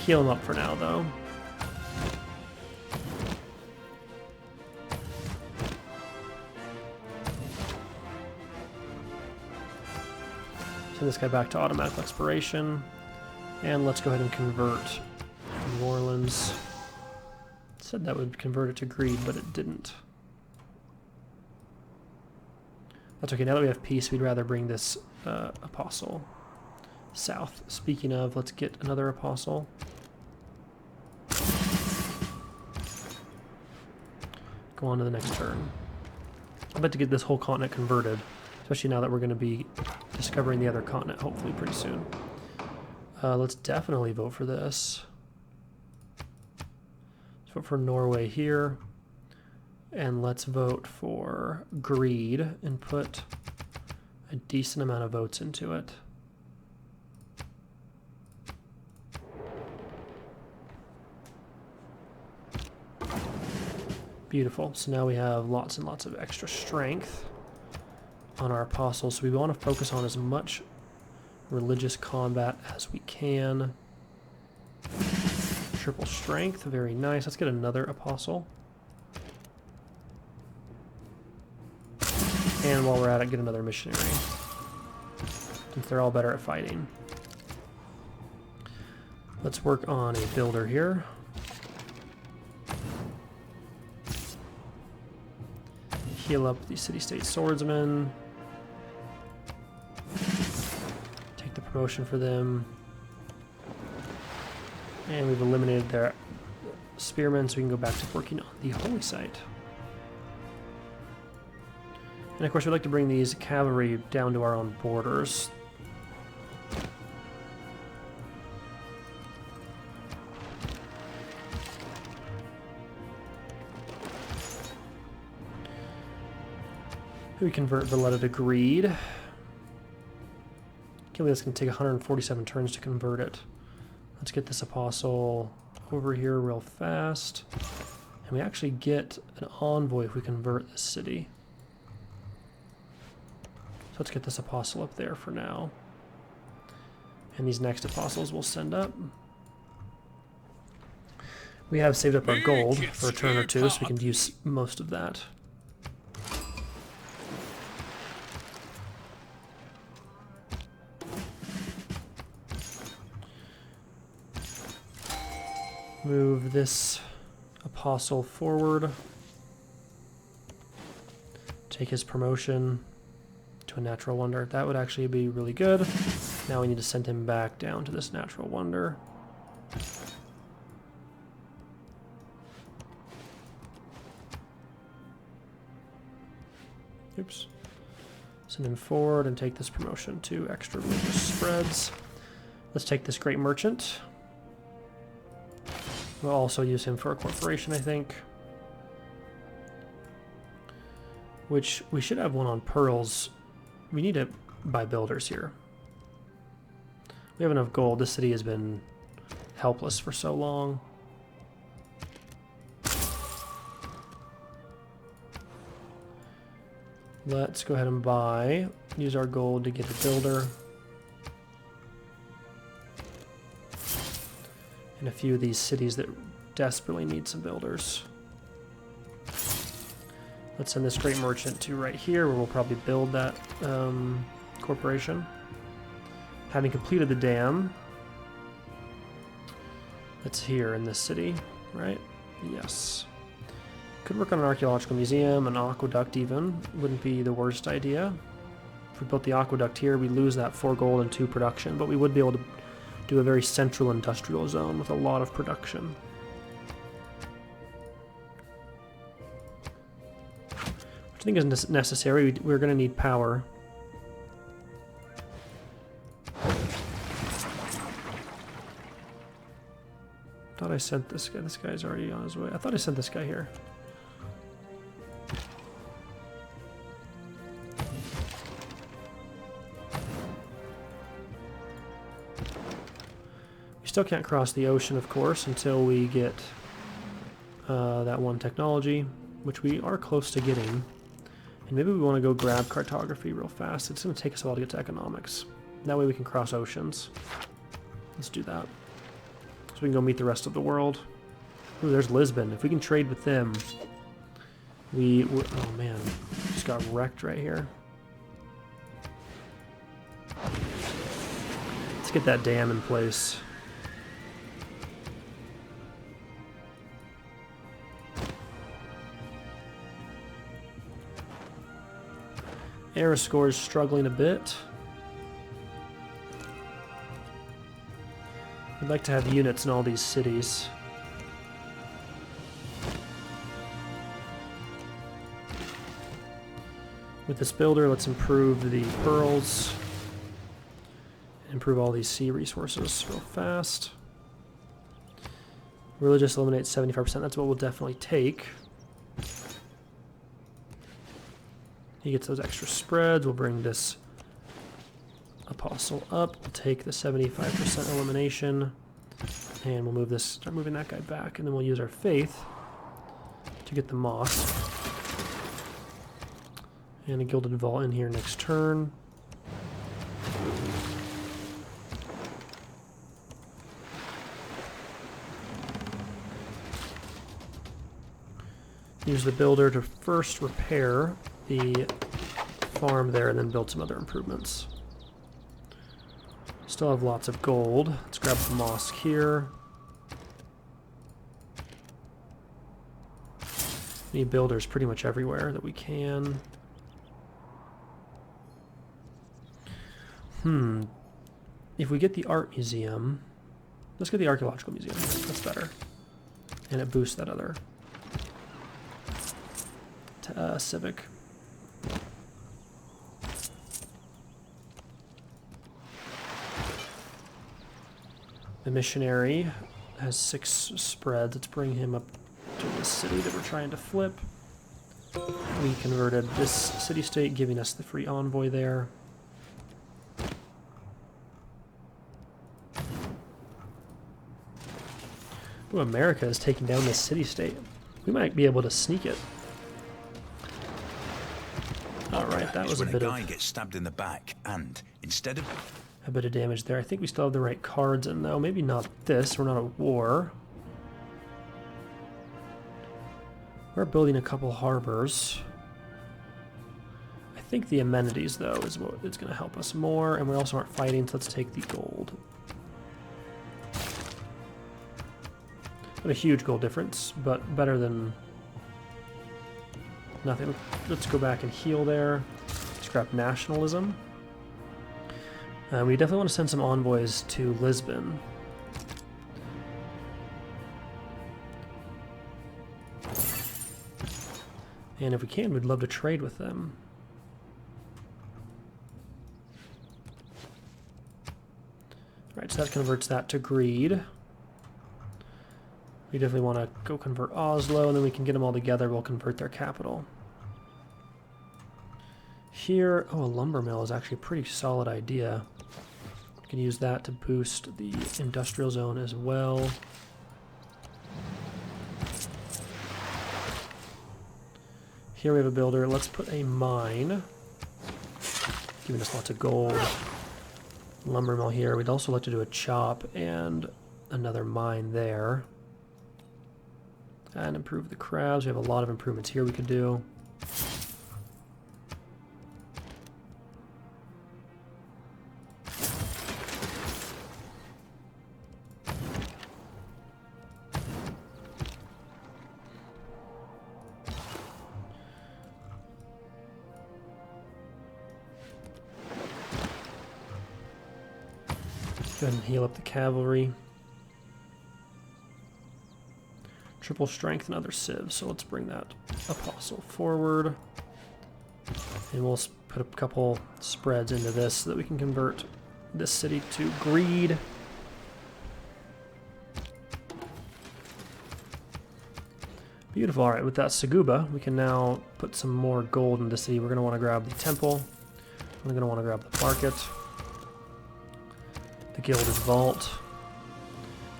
Heal them up for now, though. Send this guy back to automatic expiration. And let's go ahead and convert New Orleans. Said that would convert it to greed, but it didn't. That's okay. Now that we have peace, we'd rather bring this apostle south. Speaking of, let's get another apostle. Go on to the next turn. I'd like to get this whole continent converted, especially now that we're going to be discovering the other continent, hopefully pretty soon. Let's definitely vote for this. Let's vote for Norway here. And let's vote for greed and put a decent amount of votes into it. Beautiful. So now we have lots and lots of extra strength on our apostles. So we want to focus on as much religious combat as we can. Triple strength. Very nice. Let's get another apostle. And while we're at it, get another missionary. Since they're all better at fighting. Let's work on a builder here. Heal up the city-state swordsmen. Take the promotion for them. And we've eliminated their spearmen, so we can go back to working on the holy site. And of course, we'd like to bring these cavalry down to our own borders. We convert Valletta to greed. Can't believe it's going to take 147 turns to convert it. Let's get this apostle over here real fast. And we actually get an envoy if we convert this city. So let's get this apostle up there for now. And these next apostles we'll send up. We have saved up our gold for a turn or two, so we can use most of that. Move this apostle forward. Take his promotion to a natural wonder. That would actually be really good. Now we need to send him back down to this natural wonder. Oops. Send him forward and take this promotion to extra religious spreads. Let's take this great merchant. We'll also use him for a corporation, I think. Which, we should have one on pearls. We need to buy builders here. We have enough gold. This city has been helpless for so long. Let's go ahead and buy. Use our gold to get a builder. And a few of these cities that desperately need some builders. Let's send this great merchant to right here, where we'll probably build that corporation. Having completed the dam, that's here in this city, right? Yes. Could work on an archaeological museum, an aqueduct even. Wouldn't be the worst idea. If we built the aqueduct here, we lose that 4 gold and 2 production, but we would be able to do a very central industrial zone with a lot of production. Which I think is necessary. We're going to need power. Thought I sent this guy. This guy's already on his way. I thought I sent this guy here. We still can't cross the ocean, of course, until we get that one technology, which we are close to getting. And maybe we want to go grab cartography real fast. It's going to take us a while to get to economics. That way we can cross oceans. Let's do that. So we can go meet the rest of the world. Ooh, there's Lisbon. If we can trade with them, oh man, just got wrecked right here. Let's get that dam in place. Era score is struggling a bit. We'd like to have units in all these cities. With this builder, let's improve the pearls. Improve all these sea resources real fast. Religious eliminates 75%. That's what we'll definitely take. He gets those extra spreads. We'll bring this apostle up. We'll take the 75% elimination. And we'll move this, start moving that guy back. And then we'll use our faith to get the mosque. And a gilded vault in here next turn. Use the builder to first repair the farm there and then build some other improvements. Still have lots of gold. Let's grab the mosque here. Need builders pretty much everywhere that we can. If we get the art museum, let's get the archaeological museum. That's better. And it boosts that other civic. The missionary has 6 spreads. Let's bring him up to the city that we're trying to flip. We converted this city-state, giving us the free envoy there. Ooh, America is taking down this city-state. We might be able to sneak it. Alright, that was a bit of... guy gets stabbed in the back, and instead of... a bit of damage there. I think we still have the right cards in, though. Maybe not this. We're not at war. We're building a couple harbors. I think the amenities, though, is what is going to help us more. And we also aren't fighting, so let's take the gold. Not a huge gold difference, but better than nothing. Let's go back and heal there. Scrap nationalism. We definitely want to send some envoys to Lisbon. And if we can, we'd love to trade with them. Alright, so that converts that to greed. We definitely want to go convert Oslo, and then we can get them all together. We'll convert their capital. Here, oh, a lumber mill is actually a pretty solid idea. We can use that to boost the industrial zone as well. Here we have a builder. Let's put a mine, giving us lots of gold. Lumber mill here. We'd also like to do a chop and another mine there. And improve the crabs. We have a lot of improvements here we could do. Go ahead and heal up the cavalry. Triple strength and other civs, so let's bring that apostle forward. And we'll put a couple spreads into this so that we can convert this city to greed. Beautiful. All right, with that Seguba, we can now put some more gold in the city. We're going to want to grab the temple. We're going to want to grab the market. The Gilded Vault.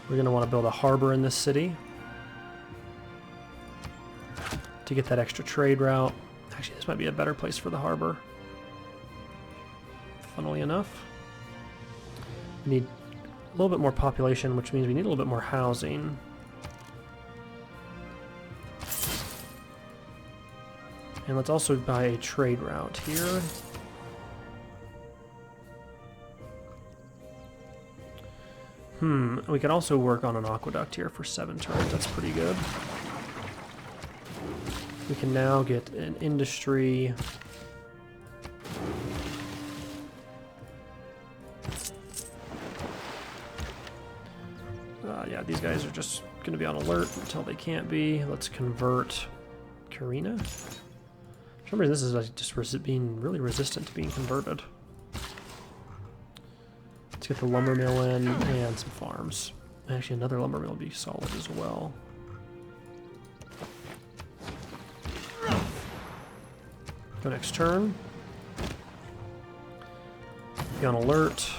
We're going to want to build a harbor in this city to get that extra trade route. Actually, this might be a better place for the harbor. Funnily enough. We need a little bit more population, which means we need a little bit more housing. And let's also buy a trade route here. We can also work on an aqueduct here for 7 turns. That's pretty good. We can now get an industry. Yeah, these guys are just going to be on alert until they can't be. Let's convert Carina. For some reason, this is like just being really resistant to being converted. Let's get the lumber mill in and some farms. Actually, another lumber mill would be solid as well. Go next turn. Be on alert.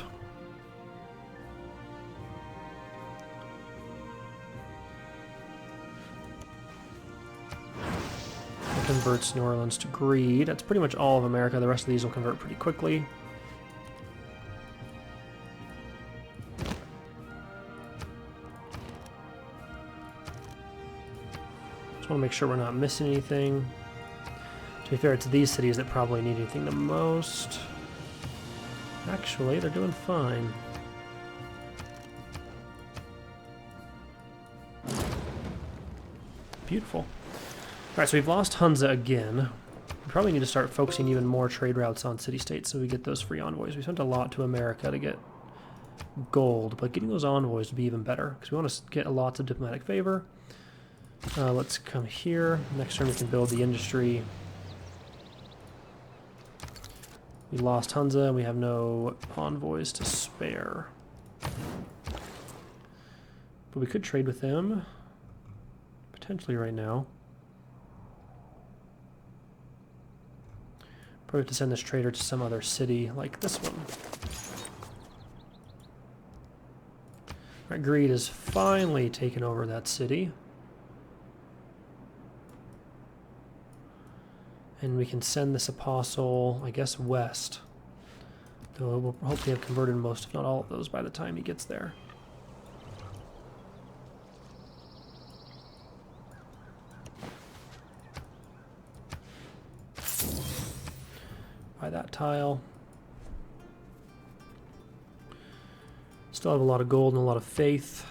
Converts New Orleans to greed. That's pretty much all of America. The rest of these will convert pretty quickly. Just want to make sure we're not missing anything. To be fair, it's these cities that probably need anything the most. Actually, they're doing fine. Beautiful. Alright, so we've lost Hunza again. We probably need to start focusing even more trade routes on city-states so we get those free envoys. We sent a lot to America to get gold, but getting those envoys would be even better because we want to get lots of diplomatic favor. Let's come here. Next turn we can build the industry. We lost Hunza and we have no envoys to spare. But we could trade with them. Potentially right now. Probably have to send this trader to some other city like this one. Alright, greed has finally taken over that city. And we can send this apostle, I guess, west. Though we'll hopefully have converted most, if not all of those, by the time he gets there. Buy that tile. Still have a lot of gold and a lot of faith.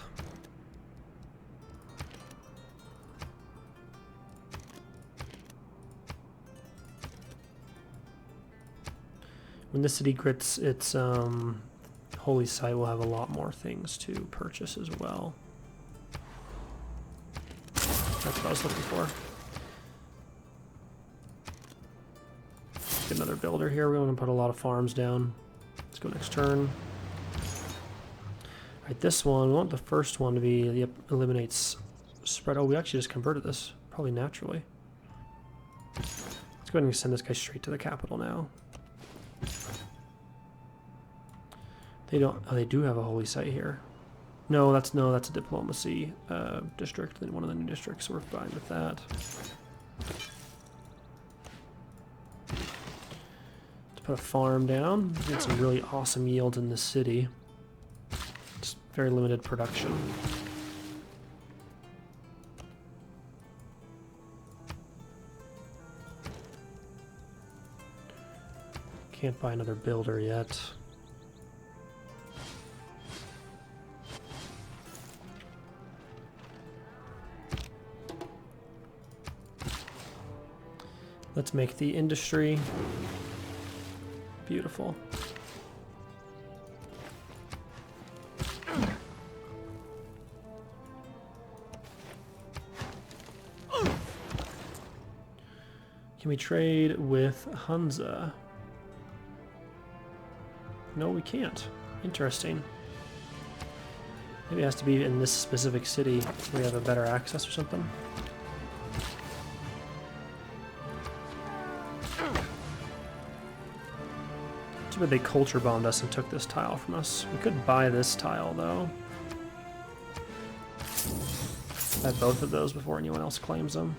When this city grits its holy site, we'll have a lot more things to purchase as well. That's what I was looking for. Get another builder here. We want to put a lot of farms down. Let's go next turn. Alright, this one, we want the first one to be, yep, eliminates spread. Oh, we actually just converted this, probably naturally. Let's go ahead and send this guy straight to the capital now. They don't, oh, they do have a holy site here. No, that's a diplomacy district, one of the new districts, so we're fine with that. Put a farm down, get some really awesome yields in this city. Just very limited production. Can't buy another builder yet. Let's make the industry. Beautiful. Can we trade with Hansa? No, we can't. Interesting. Maybe it has to be in this specific city where we have a better access or something. Too bad they culture bombed us and took this tile from us. We could buy this tile though. Buy both of those before anyone else claims them.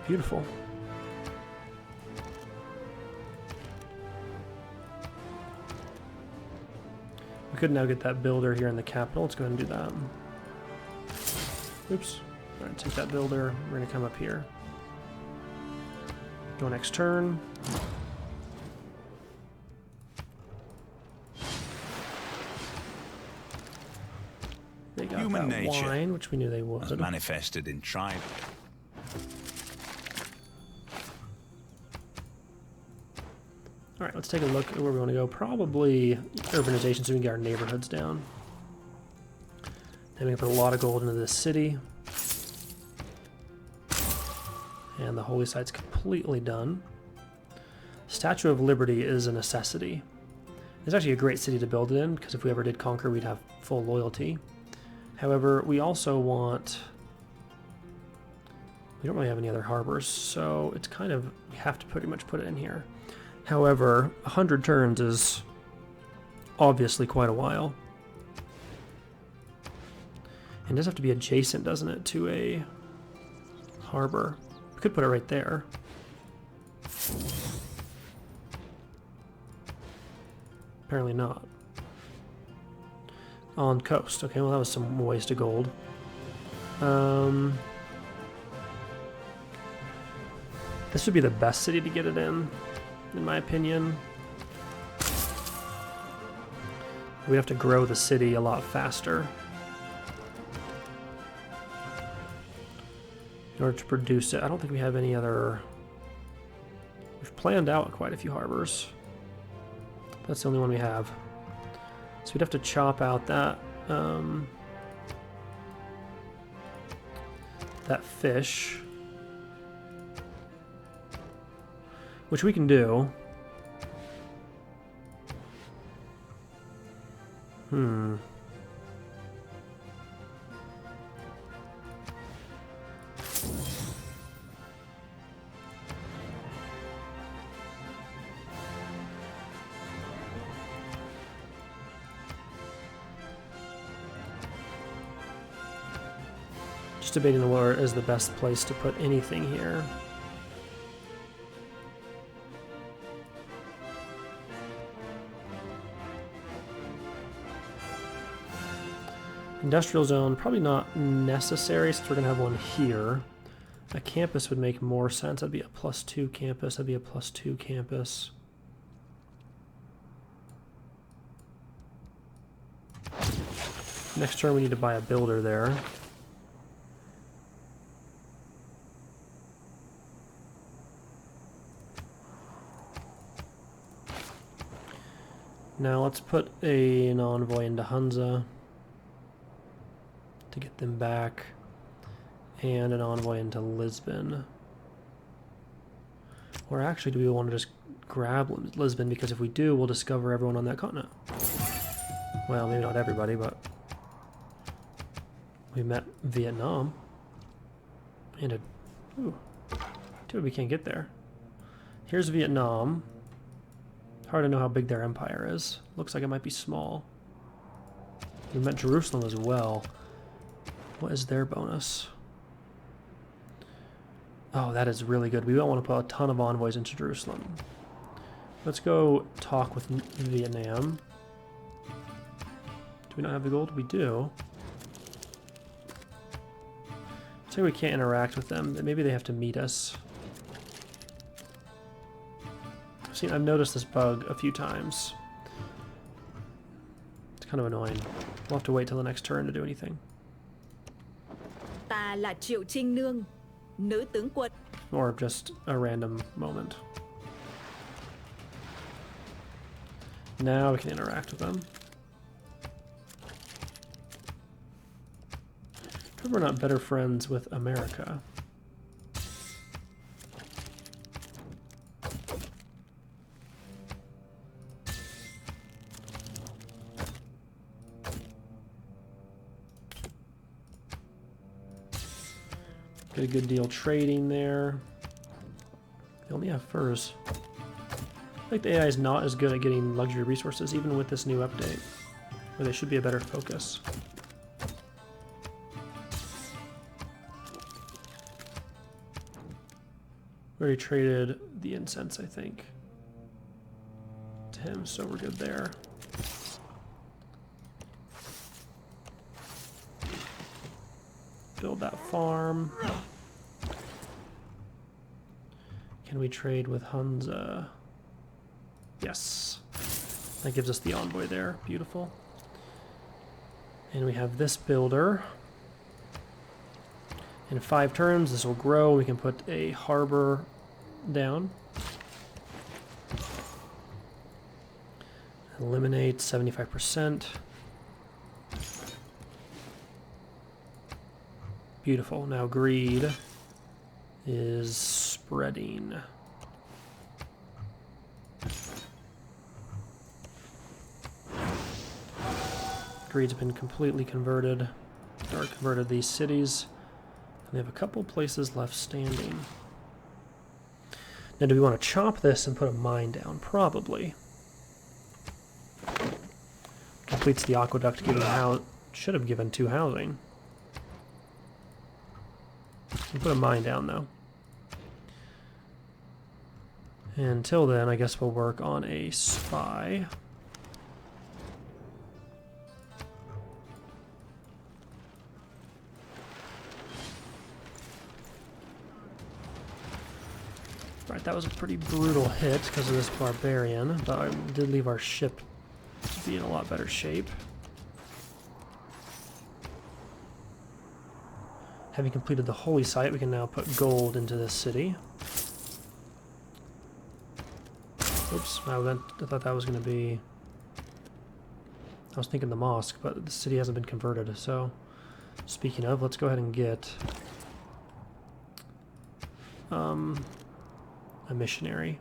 Beautiful. We could now get that builder here in the capital. Let's go ahead and do that. Oops. Alright, take that builder. We're going to come up here. Go next turn. They got Human that nature wine, which we knew they would. was manifested in tribe. Alright, let's take a look at where we want to go. Probably urbanization so we can get our neighborhoods down. Then we can put a lot of gold into this city. And the holy site's completely done. Statue of Liberty is a necessity. It's actually a great city to build it in, because if we ever did conquer, we'd have full loyalty. However, we also want... We don't really have any other harbors, so it's kind of... We have to pretty much put it in here. However, 100 turns is obviously quite a while. And it does have to be adjacent, doesn't it, to a harbor. We could put it right there. Apparently not. On coast. Okay, well that was some waste of gold. This would be the best city to get it in my opinion. We'd have to grow the city a lot faster in order to produce it. I don't think we have any other... We've planned out quite a few harbors. That's the only one we have. So we'd have to chop out that that fish, which we can do. Just debating where is the best place to put anything here. Industrial zone, probably not necessary since we're going to have one here. A campus would make more sense. That'd be a +2 campus. That'd be a +2 campus. Next turn we need to buy a builder there. Now let's put an envoy into Hansa to get them back, and an envoy into Lisbon. Or actually, do we want to just grab Lisbon? Because if we do, we'll discover everyone on that continent. Well, maybe not everybody, but we met Vietnam. And a... Ooh. Dude, we can't get there. Here's Vietnam. Hard to know how big their empire is. Looks like it might be small. We met Jerusalem as well. What is their bonus? Oh, that is really good. We don't want to put a ton of envoys into Jerusalem. Let's go talk with Vietnam. Do we not have the gold? We do. Say we can't interact with them. Maybe they have to meet us. See, I've noticed this bug a few times. It's kind of annoying. We'll have to wait till the next turn to do anything. Ta là Triệu Trinh Nương, nữ tướng quân. Or just a random moment. Now we can interact with them. Wonder if we're not better friends with America. Get a good deal trading there. They only have furs. I think the AI is not as good at getting luxury resources, even with this new update. Or they should be a better focus. We already traded the incense, I think, to him, so we're good there. Build that farm. Can we trade with Hunza? Yes. That gives us the envoy there. Beautiful. And we have this builder. In 5 turns, this will grow. We can put a harbor down. Eliminate 75%. Beautiful. Now greed is spreading. Greed's been completely converted, or converted these cities. And they have a couple places left standing. Now, do we want to chop this and put a mine down? Probably. Completes the aqueduct, giving should have given 2 housing. We'll put a mine down, though. Until then, I guess we'll work on a spy. Right, that was a pretty brutal hit because of this barbarian, but I did leave our ship to be in a lot better shape. Having completed the holy site, we can now put gold into this city. Oops, I thought that was going to be... I was thinking the mosque, but the city hasn't been converted, so... Speaking of, let's go ahead and get... a missionary.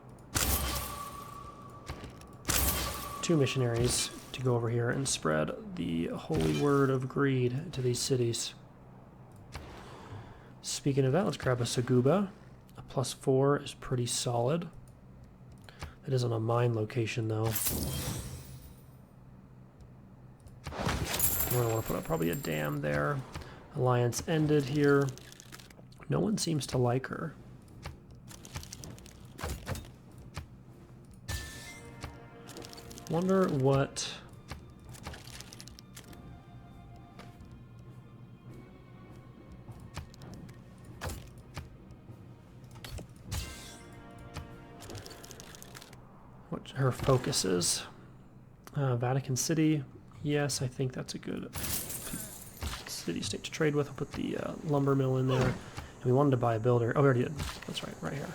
2 missionaries to go over here and spread the holy word of greed to these cities. Speaking of that, let's grab a Saguba. A +4 is pretty solid. It is on a mine location, though. We're going to want to put up probably a dam there. Alliance ended here. No one seems to like her. Wonder what... what her focus is. Vatican City. Yes, I think that's a good city-state to trade with. I'll put the lumber mill in there. And we wanted to buy a builder. Oh, we already did. That's right, right here.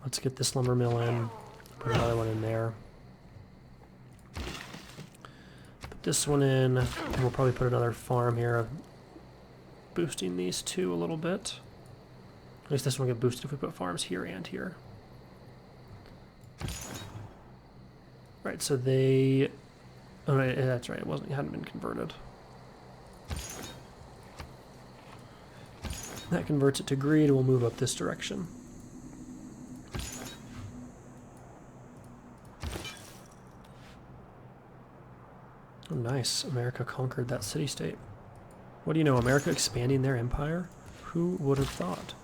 Let's get this lumber mill in. Put another one in there. Put this one in. And we'll probably put another farm here. Boosting these 2 a little bit. At least this one will get boosted if we put farms here and here. Right, so they... Oh, right, that's right. It hadn't been converted. That converts it to greed. We'll move up this direction. Oh, nice. America conquered that city-state. What do you know? America expanding their empire? Who would have thought?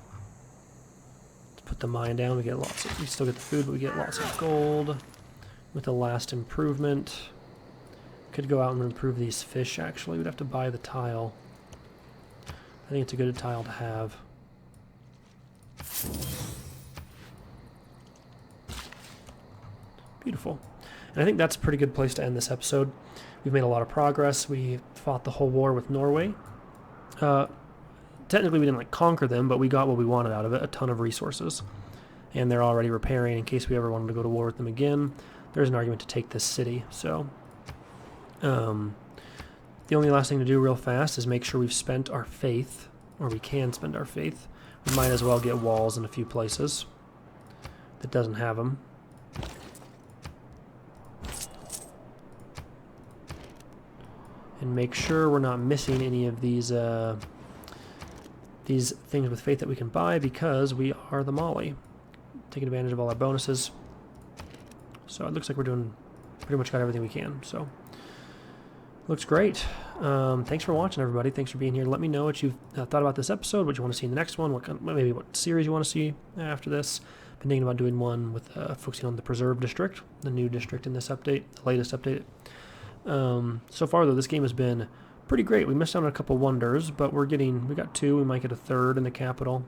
Let's put the mine down. We get lots of... We still get the food, but we get lots of gold. With the last improvement. Could go out and improve these fish, actually. We'd have to buy the tile. I think it's a good tile to have. Beautiful. And I think that's a pretty good place to end this episode. We've made a lot of progress. We fought the whole war with Norway. Technically, we didn't conquer them, but we got what we wanted out of it, a ton of resources. And they're already repairing in case we ever wanted to go to war with them again. There's an argument to take this city, so... The only last thing to do real fast is make sure we've spent our faith, or we can spend our faith. We might as well get walls in a few places that doesn't have them. And make sure we're not missing any of these things with faith that we can buy, because we are the Molly. Taking advantage of all our bonuses. So it looks like we're doing pretty much got everything we can. So looks great. Thanks for watching, everybody. Thanks for being here. Let me know what you've thought about this episode, what you want to see in the next one, maybe what series you want to see after this. Been thinking about doing one with focusing on the Preserve District, the new district in this update, the latest update. So far, though, this game has been pretty great. We missed out on a couple wonders, but we got 2. We might get a 3rd in the capital.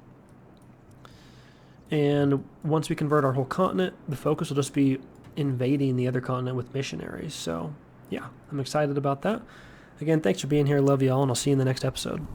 And once we convert our whole continent, the focus will just be invading the other continent with missionaries. So, yeah, I'm excited about that. Again, thanks for being here. Love you all, and I'll see you in the next episode.